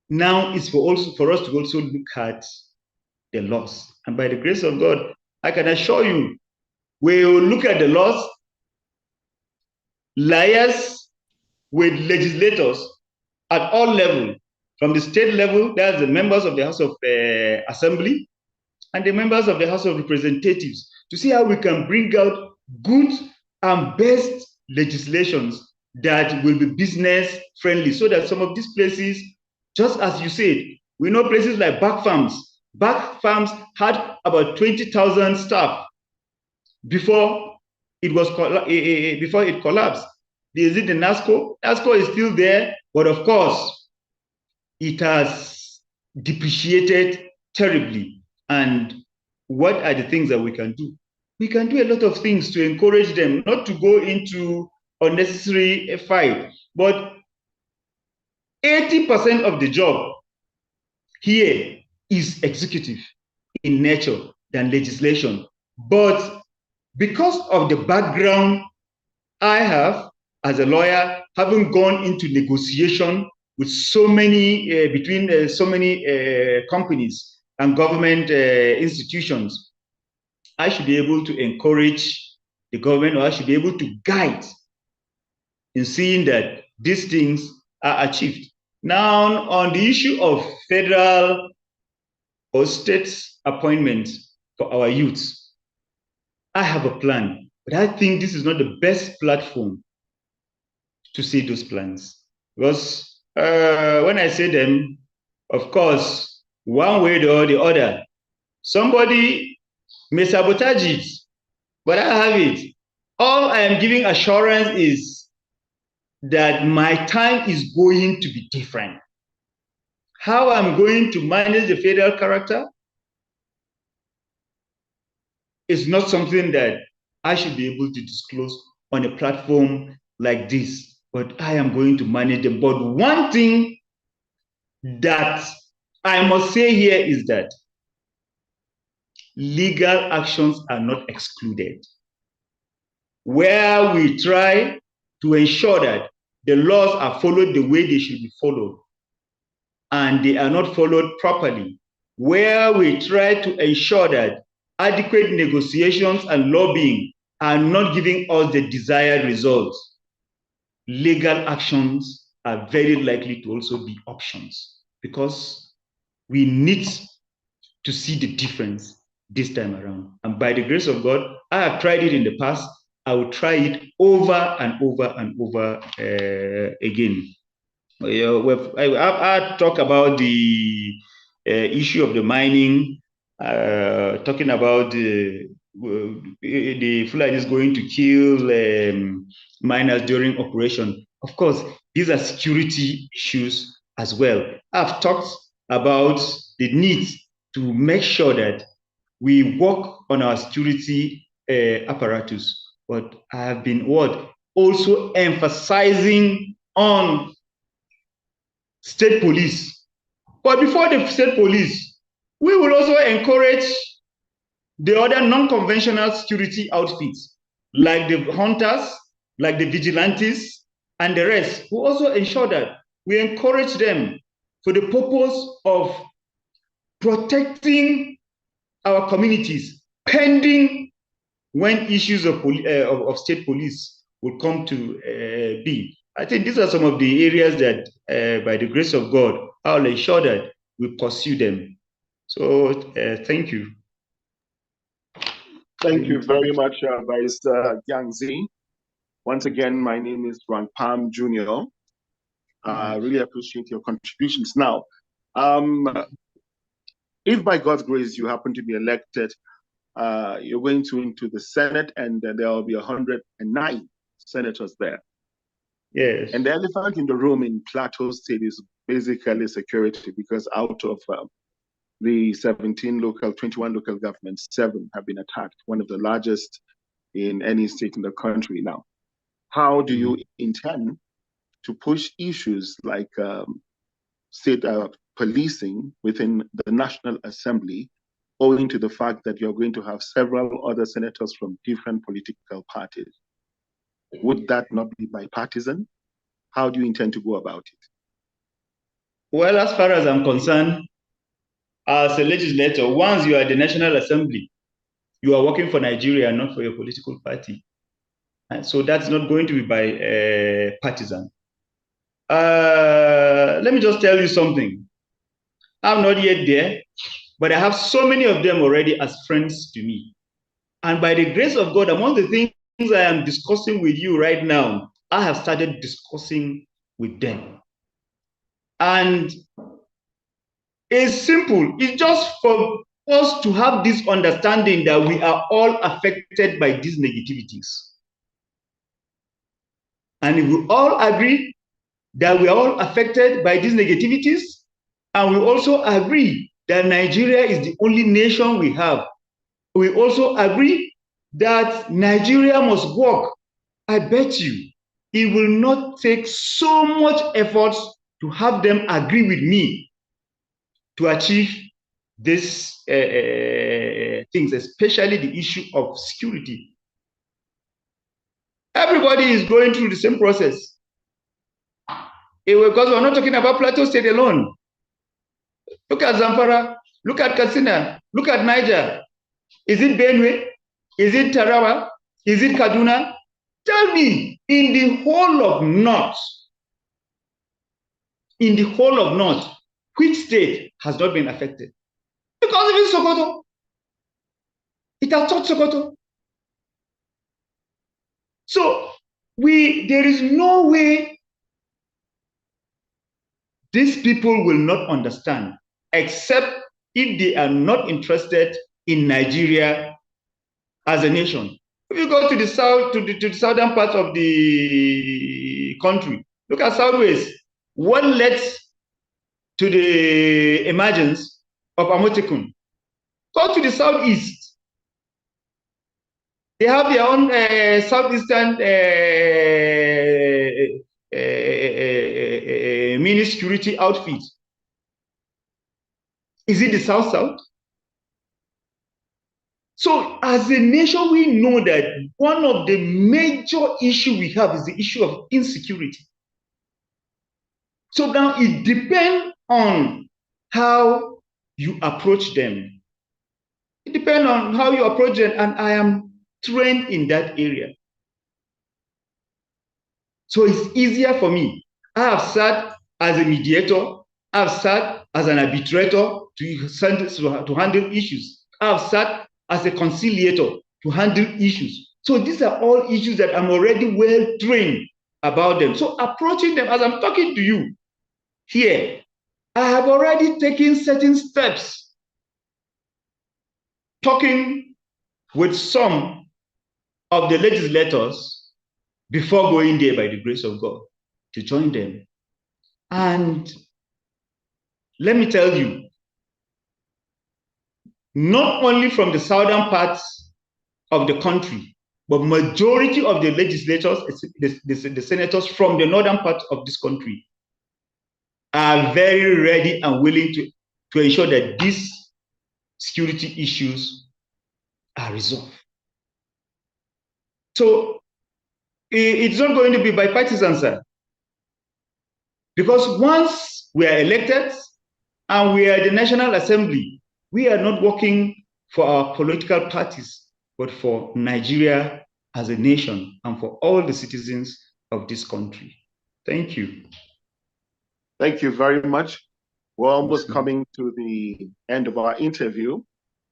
Now it's for us to also look at the laws. And by the grace of God, I can assure you, we will look at the laws, liaise with legislators at all levels, from the state level, that's the members of the House of Assembly, and the members of the House of Representatives, to see how we can bring out good and best legislations that will be business friendly, so that some of these places, just as you said, we know places like Back Farms. Back Farms had about 20,000 staff before it collapsed. Is it the NASCO? NASCO is still there, but of course, it has depreciated terribly. And what are the things that we can do? We can do a lot of things to encourage them not to go into unnecessary fight. But 80% of the job here is executive in nature than legislation. But because of the background I have as a lawyer, having gone into negotiation with so many, between so many companies and government institutions, I should be able to encourage the government, or I should be able to guide in seeing that these things are achieved. Now, on the issue of federal or state appointments for our youths, I have a plan, but I think this is not the best platform to see those plans. Because when I say them, of course, one way or the other, somebody may sabotage it, but I have it. All I am giving assurance is that my time is going to be different. How I'm going to manage the federal character is not something that I should be able to disclose on a platform like this, but I am going to manage them. But one thing that I must say here is that legal actions are not excluded. Where we try to ensure that the laws are followed the way they should be followed, and they are not followed properly, where we try to ensure that adequate negotiations and lobbying are not giving us the desired results, legal actions are very likely to also be options, because we need to see the difference this time around. And by the grace of God, I have tried it in the past. I will try it over and over and over again. I talk about the issue of the mining, talking about the Fulani is going to kill miners during operation. Of course, these are security issues as well. I've talked about the need to make sure that we work on our security apparatus, but I have been also emphasizing on state police. But before the state police, we will also encourage the other non-conventional security outfits, like the hunters, like the vigilantes, and the rest, who also ensure that we encourage them for the purpose of protecting our communities, pending when issues of state police will come to be. I think these are some of the areas that, by the grace of God, I'll ensure that we pursue them. So, thank you. Thank you very much, Barrister Gyang Zi. Once again, my name is Rang Pam Jr. I really appreciate your contributions. Now, if by God's grace you happen to be elected, you're going into the Senate, and there will be 109 senators there. Yes. And the elephant in the room in Plateau State is basically security, because out of the 21 local governments, 7 have been attacked, one of the largest in any state in the country now. How do you intend to push issues like state policing within the National Assembly, owing to the fact that you're going to have several other senators from different political parties? Would that not be bipartisan? How do you intend to go about it? Well, as far as I'm concerned, as a legislator, once you are at the National Assembly, you are working for Nigeria, not for your political party. And so that's not going to be by partisan. Let me just tell you something. I'm not yet there, but I have so many of them already as friends to me. And by the grace of God, among the things I am discussing with you right now, I have started discussing with them. And it's simple. It's just for us to have this understanding that we are all affected by these negativities. And if we all agree that we are all affected by these negativities, and we also agree that Nigeria is the only nation we have, we also agree that Nigeria must work, I bet you it will not take so much effort to have them agree with me to achieve these things, especially the issue of security. Everybody is going through the same process. Because we're not talking about Plateau State alone. Look at Zamfara, look at Katsina, look at Niger. Is it Benue? Is it Tarawa? Is it Kaduna? Tell me, in the whole of North, which state has not been affected? Because even Sokoto, it has touched Sokoto. So there is no way these people will not understand, except if they are not interested in Nigeria as a nation. If you go to the south, to the southern part of the country, look at Southwest. What led to the emergence of Amotekun? Go to the southeast. They have their own southeastern mini security outfit. Is it the South-South? So as a nation, we know that one of the major issues we have is the issue of insecurity. So now it depends on how you approach them. It depends on how you approach them, and I am trained in that area. So it's easier for me. I have sat as a mediator. I have sat as an arbitrator to handle issues. I have sat as a conciliator to handle issues. So these are all issues that I'm already well trained about them. So approaching them as I'm talking to you here, I have already taken certain steps, talking with some of the legislators before going there by the grace of God to join them. And let me tell you, not only from the southern parts of the country, but majority of the legislators, the senators from the northern part of this country are very ready and willing to ensure that these security issues are resolved. So it's not going to be bipartisan, sir. Because once we are elected and we are the National Assembly, we are not working for our political parties, but for Nigeria as a nation and for all the citizens of this country. Thank you. Thank you very much. We're almost coming to the end of our interview.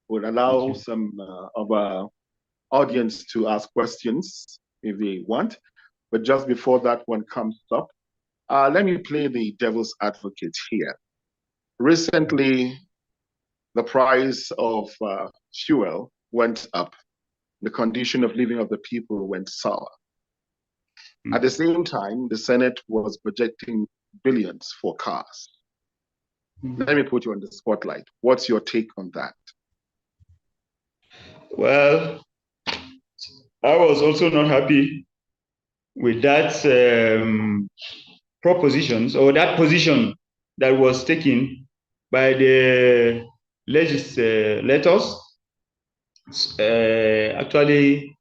We'll allow some of our audience to ask questions if they want. But just before that one comes up, let me play the devil's advocate here. Recently, the price of fuel went up. The condition of living of the people went sour. At the same time, the Senate was projecting billions for cars. Let me put you on the spotlight. What's your take on that? Well, I was also not happy with that propositions or that position that was taken by the legislators, actually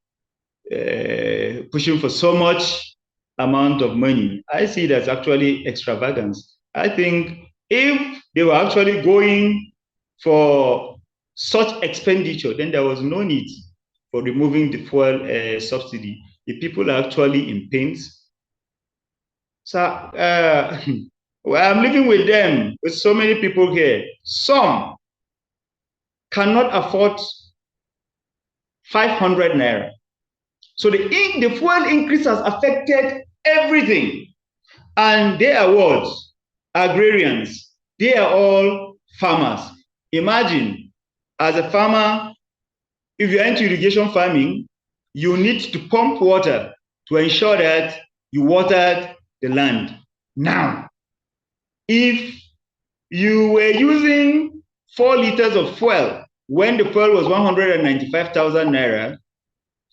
pushing for so much amount of money. I see that's actually extravagance. I think if they were actually going for such expenditure, then there was no need for removing the fuel subsidy. The people are actually in pains. So well, I'm living with them, with so many people here. Some cannot afford 500 naira. So the fuel increase has affected everything. And they are what? Agrarians. They are all farmers. Imagine, as a farmer, if you're into irrigation farming, you need to pump water to ensure that you watered the land. Now, if you were using 4 liters of fuel when the fuel was 195,000 naira,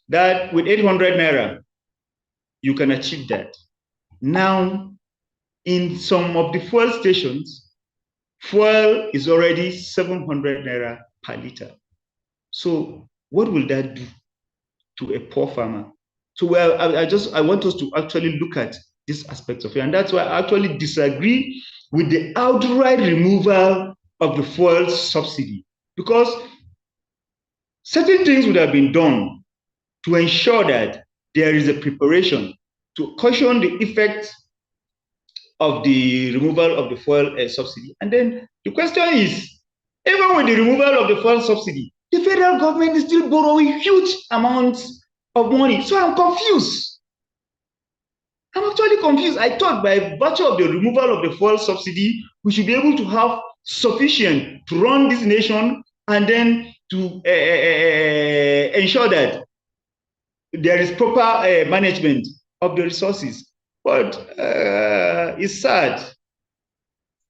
that with 800 naira, you can achieve that. Now, in some of the fuel stations, fuel is already 700 naira per liter. So what will that do to a poor farmer? So well, I want us to actually look at this aspect of it. And that's why I actually disagree with the outright removal of the fuel subsidy, because certain things would have been done to ensure that there is a preparation to cushion the effects of the removal of the fuel subsidy. And then the question is, even with the removal of the fuel subsidy, the federal government is still borrowing huge amounts of money. So I'm confused. I'm actually confused. I thought by virtue of the removal of the fuel subsidy, we should be able to have sufficient to run this nation and then to ensure that there is proper management of the resources. But it's sad.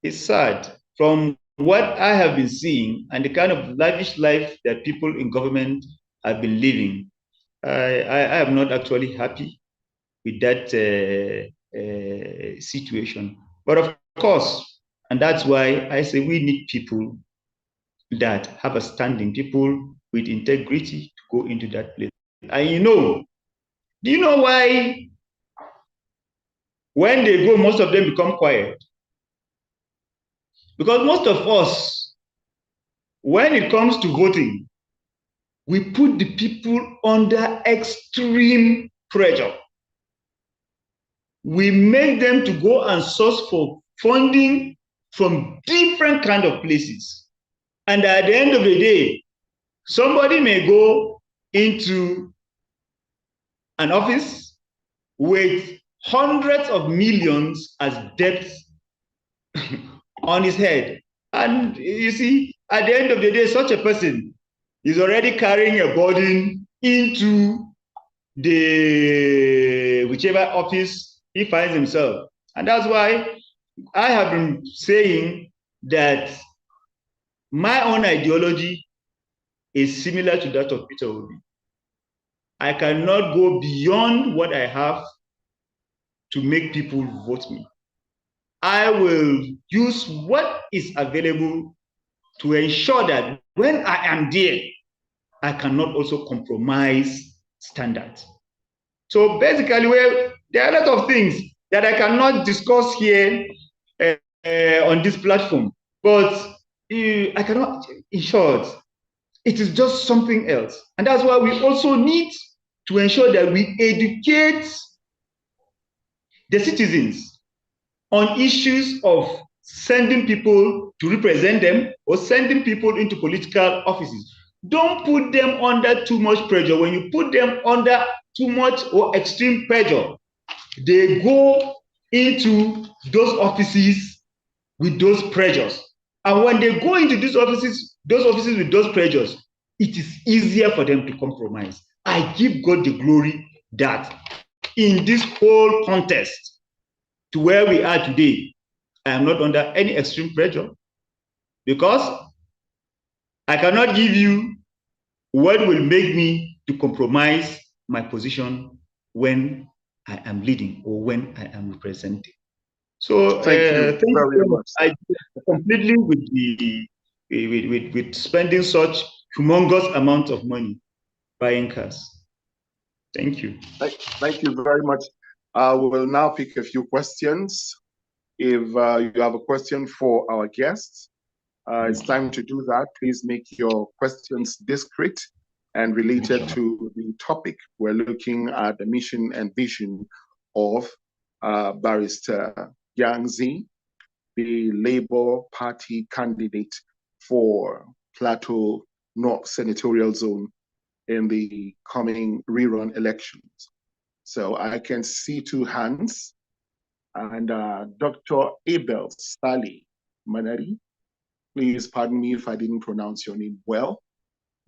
It's sad. From what I have been seeing and the kind of lavish life that people in government have been living, I am not actually happy with that situation. But of course, and that's why I say we need people that have a standing, people with integrity to go into that place. And do you know why when they go, most of them become quiet? Because most of us, when it comes to voting, we put the people under extreme pressure. We make them to go and source for funding from different kind of places. And at the end of the day, somebody may go into an office with hundreds of millions as debts on his head. And you see, at the end of the day, such a person is already carrying a burden into the whichever office he finds himself. And that's why I have been saying that my own ideology is similar to that of Peter Obi. I cannot go beyond what I have to make people vote me. I will use what is available to ensure that when I am there, I cannot also compromise standards. So basically, well, there are a lot of things that I cannot discuss here on this platform, but I cannot, in short, it is just something else. And that's why we also need to ensure that we educate the citizens on issues of sending people to represent them or sending people into political offices. Don't put them under too much pressure. When you put them under too much or extreme pressure, they go into those offices with those pressures. And when they go into these offices with those pressures, it is easier for them to compromise. I give God the glory that in this whole contest to where we are today, I am not under any extreme pressure, because I cannot give you what will make me to compromise my position when I am leading or when I am representing. So thank you very much. I completely with spending such humongous amount of money buying cars. Thank you. Thank you very much. We will now pick a few questions. If you have a question for our guests, it's time to do that. Please make your questions discreet and related to the topic. We're looking at the mission and vision of Barrister Gyang Zi, the Labour Party candidate for Plateau North Senatorial Zone in the coming rerun elections. So I can see two hands, and Dr. Abel Sali Manari, please pardon me if I didn't pronounce your name well,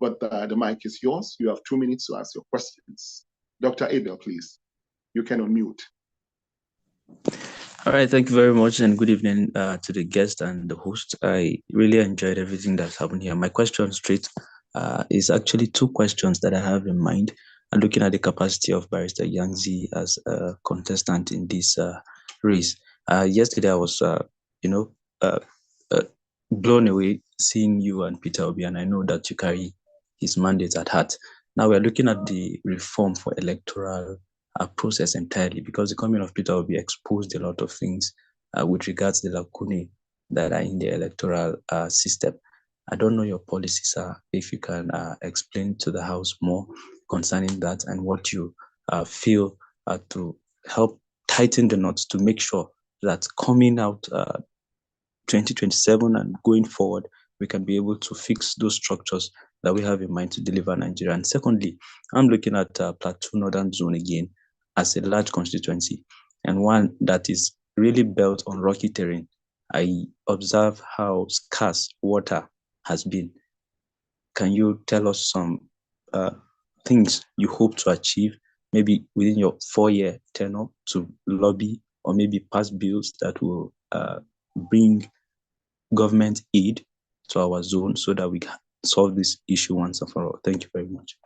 but the mic is yours. You have 2 minutes to ask your questions. Dr. Abel, please, you can unmute. All right, thank you very much, and good evening to the guest and the host. I really enjoyed everything that's happened here. My question straight is actually two questions that I have in mind. I'm looking at the capacity of Barrister Gyang Zi as a contestant in this race. Yesterday, I was, blown away seeing you and Peter Obi, and I know that you carry his mandate at heart. Now we're looking at the reform for electoral process entirely, because the coming of Peter Obi exposed a lot of things with regards to the lacunae that are in the electoral system. I don't know your policies, sir. If you can explain to the House more concerning that and what you feel to help tighten the knots to make sure that coming out 2027 and going forward, we can be able to fix those structures that we have in mind to deliver Nigeria. And secondly, I'm looking at Plateau Northern Zone again as a large constituency and one that is really built on rocky terrain. I observe how scarce water has been. Can you tell us some things you hope to achieve, maybe within your 4-year tenure, to lobby or maybe pass bills that will bring government aid to our zone so that we can solve this issue once and for all? Thank you very much.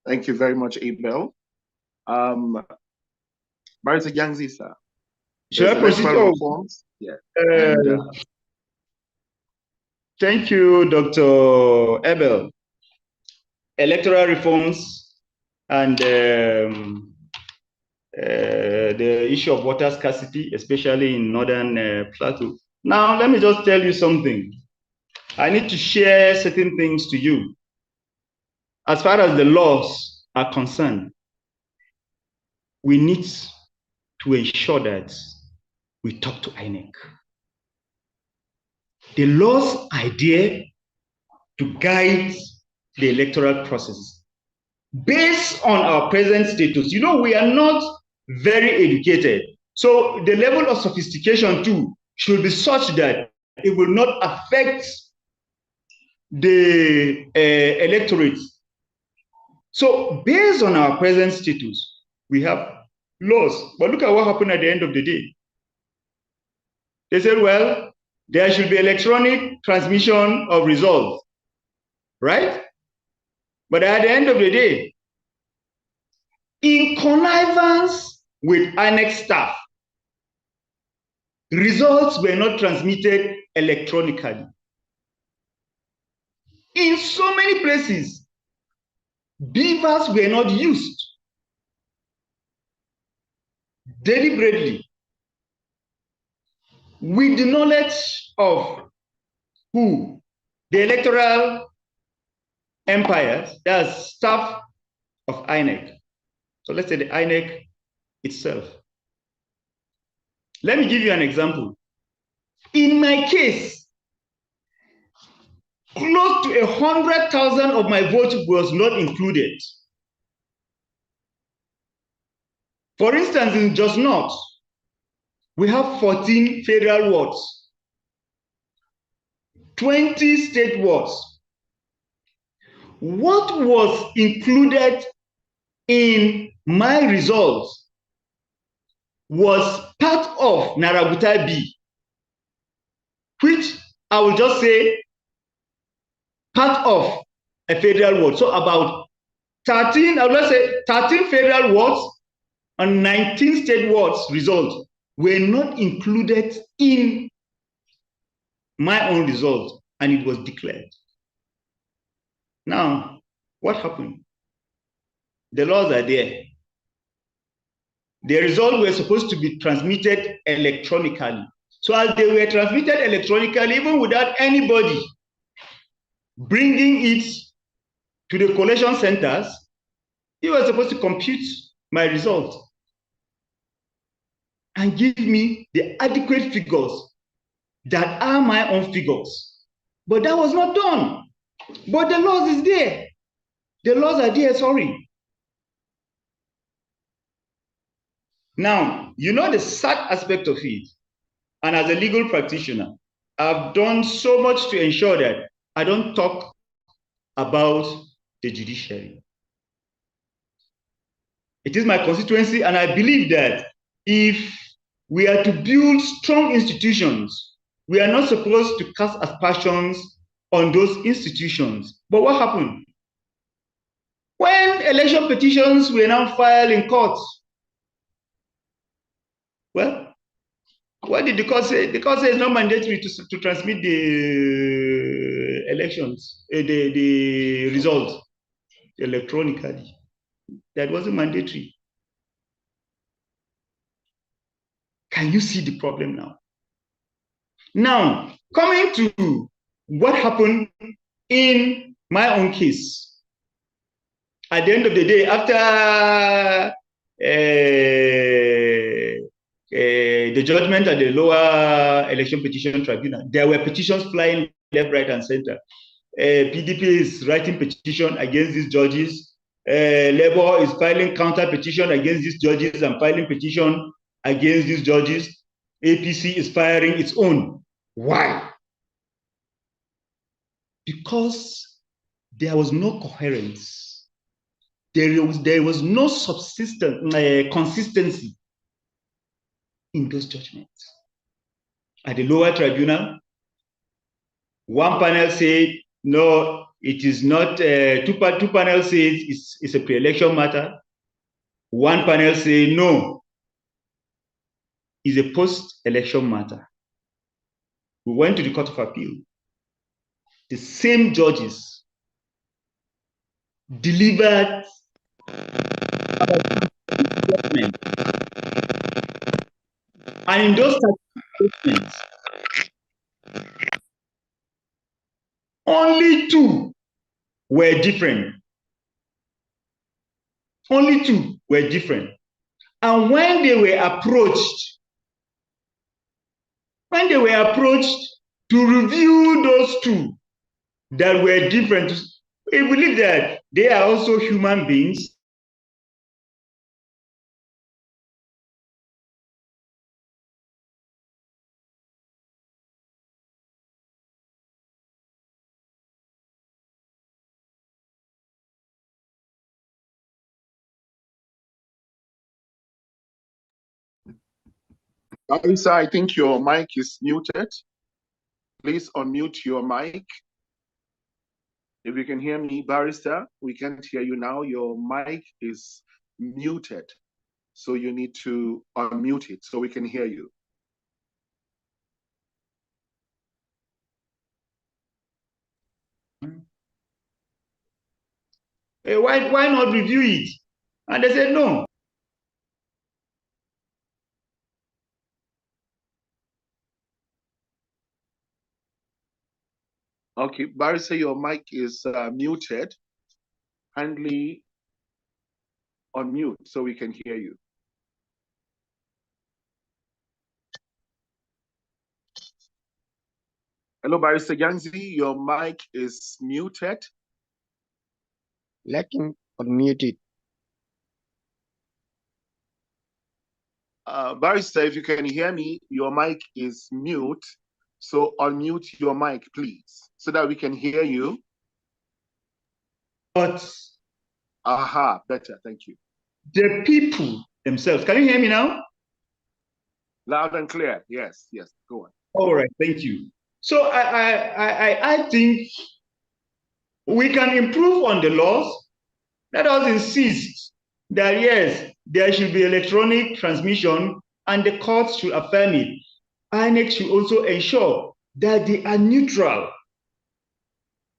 Thank you very much, Abel. Barrister Gyang Zi, sir. Should I proceed? Yeah. Thank you, Dr. Abel. Electoral reforms and the issue of water scarcity, especially in northern Plateau. Now, let me just tell you something. I need to share certain things to you. As far as the laws are concerned, we need to ensure that we talk to INEC. The laws are there to guide the electoral process. Based on our present status, you know, we are not very educated. So the level of sophistication too should be such that it will not affect the electorate. So based on our present status, we have laws. But look at what happened at the end of the day. They said, well, there should be electronic transmission of results, right? But at the end of the day, in connivance with INEC staff, results were not transmitted electronically. In so many places, beavers were not used deliberately with the knowledge of who? The electoral empires, that's staff of INEC. So let's say the INEC itself. Let me give you an example. In my case, close to 100,000 of my vote was not included. For instance, in Just North, we have 14 federal wards, 20 state wards. What was included in my results was part of Narabuta B, which I will just say part of a federal ward. So about 13, I will say 13 federal wards and 19 state wards results were not included in my own result, and it was declared. Now, what happened? The laws are there. The results were supposed to be transmitted electronically. So as they were transmitted electronically, even without anybody bringing it to the collation centers, you were supposed to compute my result and give me the adequate figures that are my own figures. But that was not done. But the laws is there. The laws are there, sorry. Now, you know the sad aspect of it, and as a legal practitioner, I've done so much to ensure that I don't talk about the judiciary. It is my constituency, and I believe that if we are to build strong institutions, we are not supposed to cast aspersions on those institutions. But what happened? When election petitions were now filed in courts, well, what did the court say? The court says it's not mandatory to transmit the elections, the results electronically. That wasn't mandatory. Can you see the problem now? Now, coming to what happened in my own case. At the end of the day, after the judgment at the lower election petition tribunal, there were petitions flying left, right, and center. PDP is writing petition against these judges. Labour is filing counter petition against these judges and filing petition against these judges. APC is firing its own. Why? Because there was no coherence. There was no consistency in those judgments. At the lower tribunal, one panel said, no, it is not, two panels say it's a pre-election matter. One panel say, no, it's a post-election matter. We went to the Court of Appeal. The same judges delivered judgment. And in those statements, only two were different. Only two were different. And when they were approached to review those two that were different. We believe that they are also human beings. Barrister, I think your mic is muted. Please unmute your mic. If you can hear me, Barrister, we can't hear you now. Your mic is muted. So you need to unmute it so we can hear you. Why not review it? And they said no. Okay, Barrister, your mic is muted. Kindly unmute so we can hear you. Hello, Barrister Gyang Zi, your mic is muted. Let him unmute it. Barrister, if you can hear me, your mic is mute. So unmute your mic, please, so that we can hear you. But aha, better, thank you. The people themselves, can you hear me now? Loud and clear, yes, yes, go on. All right, thank you. So I think we can improve on the laws. Let us insist that yes, there should be electronic transmission and the courts should affirm it. INEC should also ensure that they are neutral.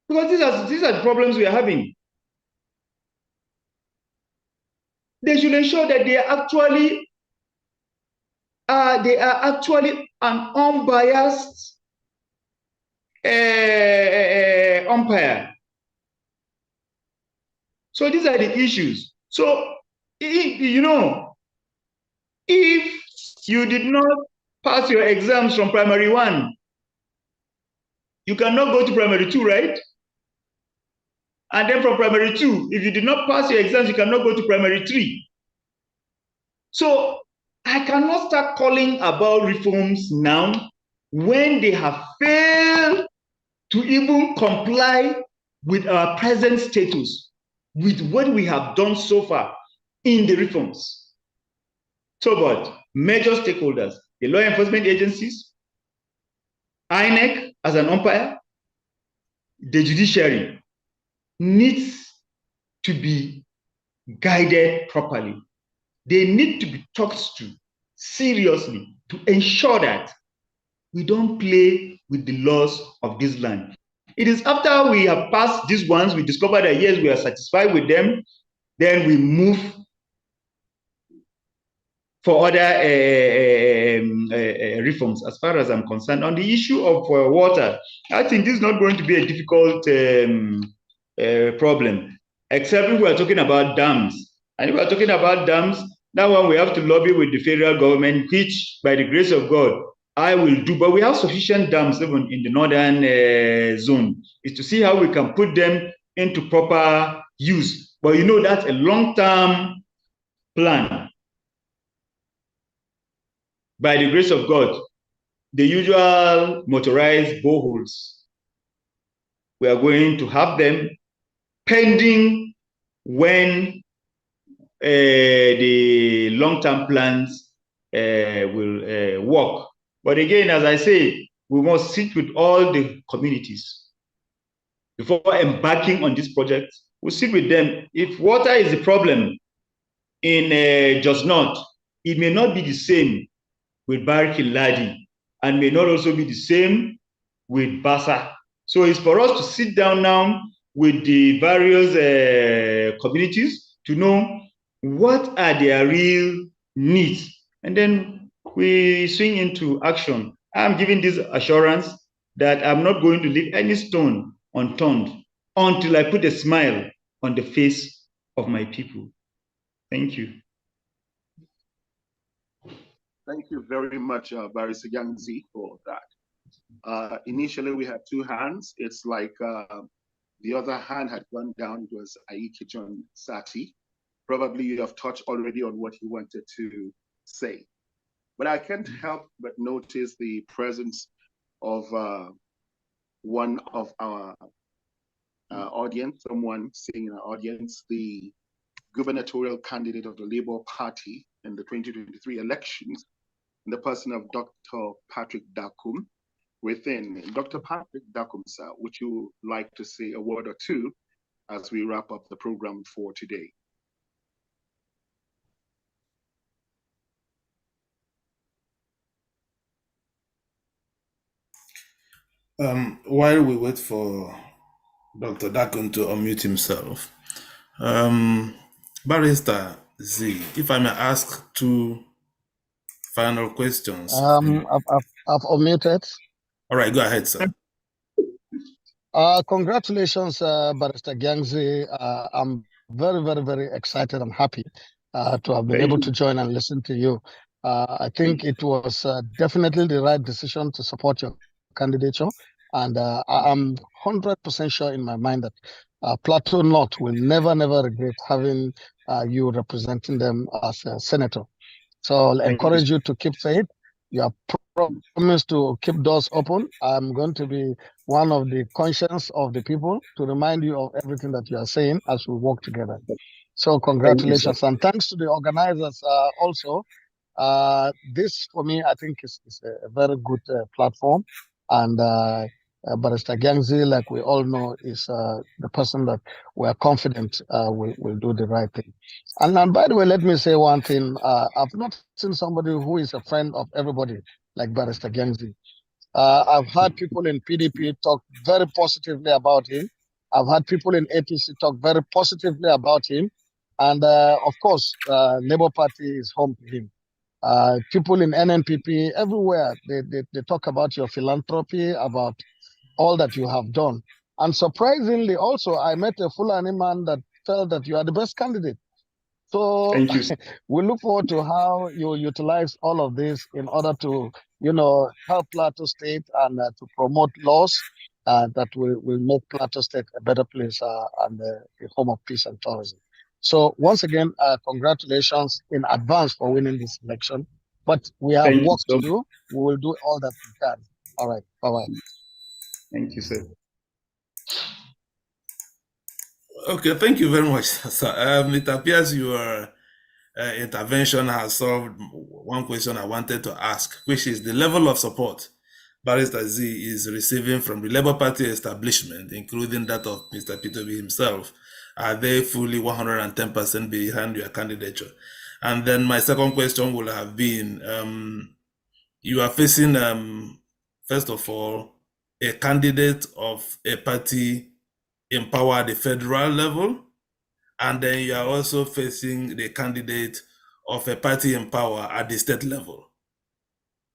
Because these are the problems we are having. They should ensure that they are actually an unbiased umpire. So these are the issues. So, if you did not pass your exams from primary 1, you cannot go to primary 2, right? And then from primary 2, if you did not pass your exams, you cannot go to primary 3. So I cannot start calling about reforms now when they have failed to even comply with our present status, with what we have done so far in the reforms. So, but major stakeholders, the law enforcement agencies, INEC as an umpire, the judiciary needs to be guided properly. They need to be talked to seriously to ensure that we don't play with the laws of this land. It is after we have passed these ones, we discover that yes, we are satisfied with them, then we move for other reforms. As far as I'm concerned, on the issue of water, I think this is not going to be a difficult problem, except if we are talking about dams. And if we are talking about dams, that one we have to lobby with the federal government, which by the grace of God, I will do. But we have sufficient dams even in the northern zone. Is to see how we can put them into proper use. But that's a long-term plan. By the grace of God, the usual motorized boreholes, we are going to have them pending when the long-term plans will work. But again, as I say, we must sit with all the communities before embarking on this project. We'll sit with them. If water is the problem in Just North, it may not be the same with Bariki Ladi, and may not also be the same with Basa. So it's for us to sit down now with the various communities to know what are their real needs. And then we swing into action. I'm giving this assurance that I'm not going to leave any stone unturned until I put a smile on the face of my people. Thank you. Thank you very much, Barrister Gyang Zi, for that. Initially, we had two hands. It's like the other hand had gone down. It was Aiki John Sati. Probably you have touched already on what he wanted to say. But I can't help but notice the presence of one of our audience, someone sitting in our audience, the gubernatorial candidate of the Labour Party in the 2023 elections, in the person of Dr. Patrick Dakum. Within Dr. Patrick Dakum, sir, would you like to say a word or two as we wrap up the program for today? While we wait for Dr. Dakum to unmute himself, Barrister Z, if I may ask two final questions. I've unmuted. All right, go ahead, sir. Congratulations, Barrister Gyang Zi. I'm very, very, very excited and happy to have been able to join and listen to you. I think it was definitely the right decision to support your candidature. And I'm 100% sure in my mind that Plateau North will never, never regret having you representing them as a senator. So I'll encourage you to keep faith. You have promised to keep doors open. I'm going to be one of the conscience of the people to remind you of everything that you are saying as we work together. So congratulations, and thanks to the organizers also. This for me, I think is a very good platform, and Barrister Gyang Zi, like we all know, is the person that we are confident will do the right thing. And by the way, let me say one thing. I've not seen somebody who is a friend of everybody like Barrister Gyang Zi. I've heard people in PDP talk very positively about him. I've had people in APC talk very positively about him. And of course, Labour Party is home to him. People in NNPP, everywhere, they talk about your philanthropy, about all that you have done. And surprisingly, also, I met a Fulani man that felt that you are the best candidate. So we look forward to how you utilize all of this in order to, help Plateau State and to promote laws that will make Plateau State a better place and a home of peace and tourism. So once again, congratulations in advance for winning this election. But we have work to do. We will do all that we can. All right. Bye-bye. Thank you, sir. Okay, thank you very much, sir. It appears your intervention has solved one question I wanted to ask, which is the level of support Barrister Z is receiving from the Labour Party establishment, including that of Mr. P2B himself. Are they fully 110% behind your candidature? And then my second question will have been, you are facing, first of all, a candidate of a party in power at the federal level, and then you are also facing the candidate of a party in power at the state level.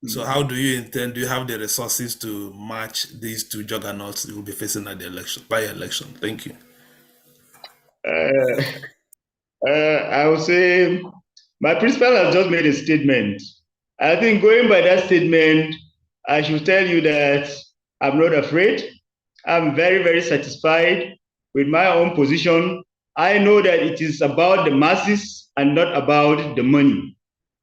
So how do you intend, do you have the resources to match these two juggernauts you will be facing at the election, by election? Thank you. I would say my principal has just made a statement. I think going by that statement, I should tell you that I'm not afraid. I'm very, very satisfied with my own position. I know that it is about the masses and not about the money.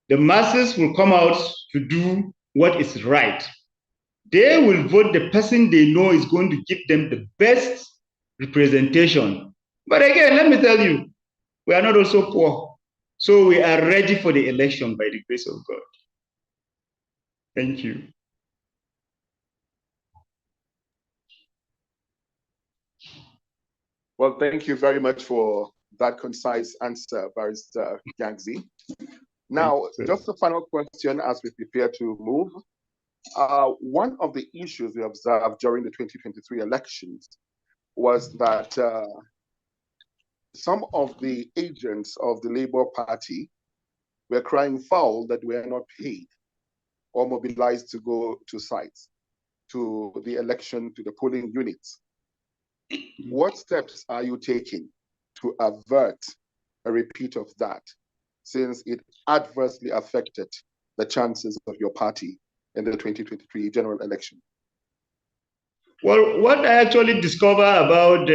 The masses will come out to do what is right. They will vote the person they know is going to give them the best representation. But again, let me tell you, we are not also poor. So we are ready for the election by the grace of God. Thank you. Well, thank you very much for that concise answer, Barrister Gyang Zi. Now, just a final question as we prepare to move. One of the issues we observed during the 2023 elections was that some of the agents of the Labour Party were crying foul that we are not paid or mobilized to go to sites, to the election, to the polling units. What steps are you taking to avert a repeat of that, since it adversely affected the chances of your party in the 2023 general election? Well, what I actually discovered about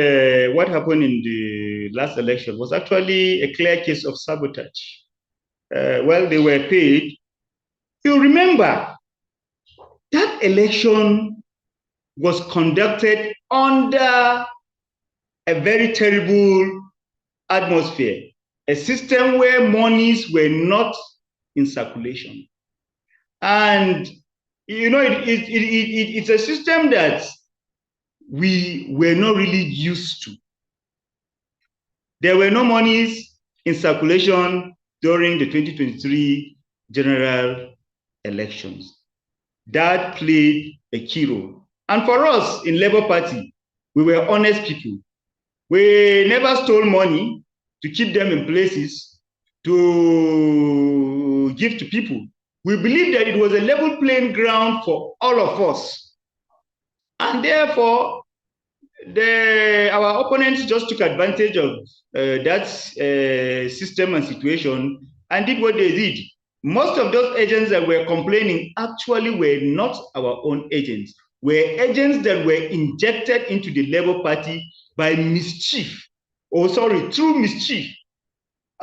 what happened in the last election was actually a clear case of sabotage. Well, they were paid. You remember that election was conducted under a very terrible atmosphere, a system where monies were not in circulation. And, you know, it's a system that we were not really used to. There were no monies in circulation during the 2023 general elections. That played a key role. And for us in Labour Party, we were honest people. We never stole money to keep them in places to give to people. We believed that it was a level playing ground for all of us. And therefore, our opponents just took advantage of that system and situation and did what they did. Most of those agents that were complaining actually were not our own agents, were agents that were injected into the Labour Party by mischief, through mischief.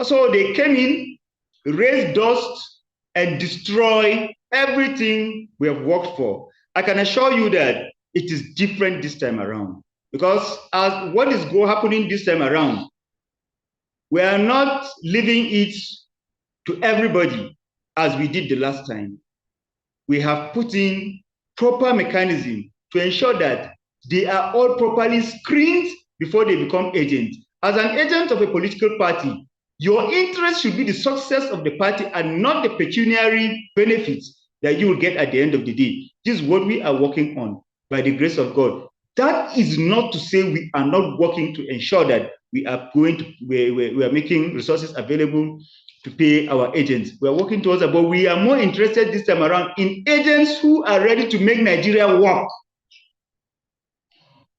So they came in, raised dust, and destroy everything we have worked for. I can assure you that it is different this time around. Because as what is happening this time around, we are not leaving it to everybody as we did the last time. We have put in proper mechanism to ensure that they are all properly screened before they become agents. As an agent of a political party, your interest should be the success of the party and not the pecuniary benefits that you will get at the end of the day. This is what we are working on by the grace of God. That is not to say we are not working to ensure that we are making resources available to pay our agents. We are working towards that, but we are more interested this time around in agents who are ready to make Nigeria work.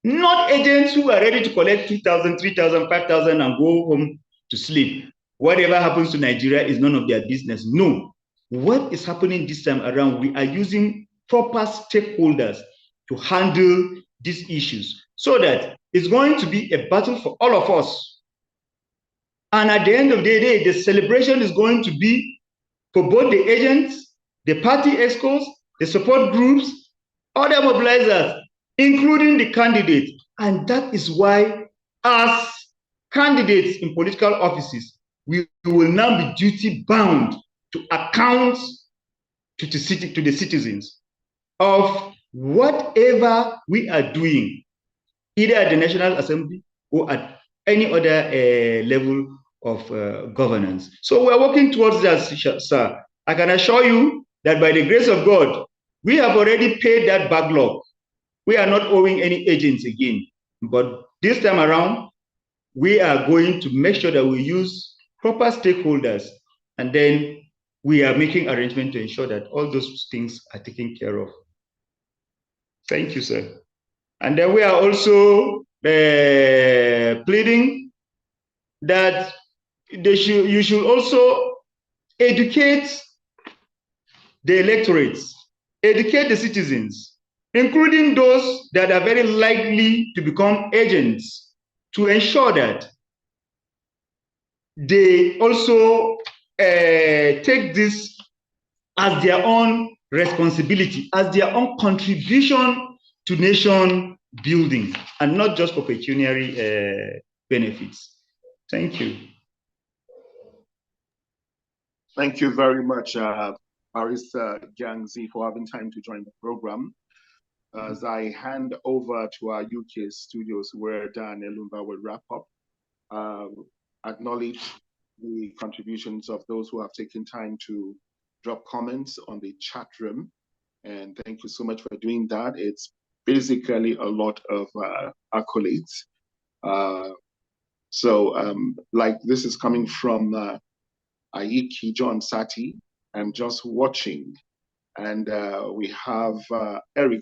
Not agents who are ready to collect 2,000, 3,000, 5,000 and go home to sleep. Whatever happens to Nigeria is none of their business. No. What is happening this time around, we are using proper stakeholders to handle these issues so that it's going to be a battle for all of us. And at the end of the day, the celebration is going to be for both the agents, the party excos, the support groups, other mobilizers, including the candidates. And that is why, as candidates in political offices, we will now be duty bound to account to the citizens of whatever we are doing, either at the National Assembly or at any other level of governance. So we're working towards that, sir. I can assure you that by the grace of God, we have already paid that backlog. We are not owing any agents again. But this time around, we are going to make sure that we use proper stakeholders, and then we are making arrangements to ensure that all those things are taken care of. Thank you, sir. And then we are also pleading that you should also educate the electorates, educate the citizens, including those that are very likely to become agents, to ensure that they also take this as their own responsibility, as their own contribution to nation building, and not just for pecuniary benefits. Thank you. Thank you very much, Barrister Gyang Zi, for having time to join the program. As I hand over to our UK studios, where Dan Elumba will wrap up, acknowledge the contributions of those who have taken time to drop comments on the chat room. And thank you so much for doing that. It's basically a lot of accolades. Like this is coming from Aiki John Sati. I'm just watching. And we have Eric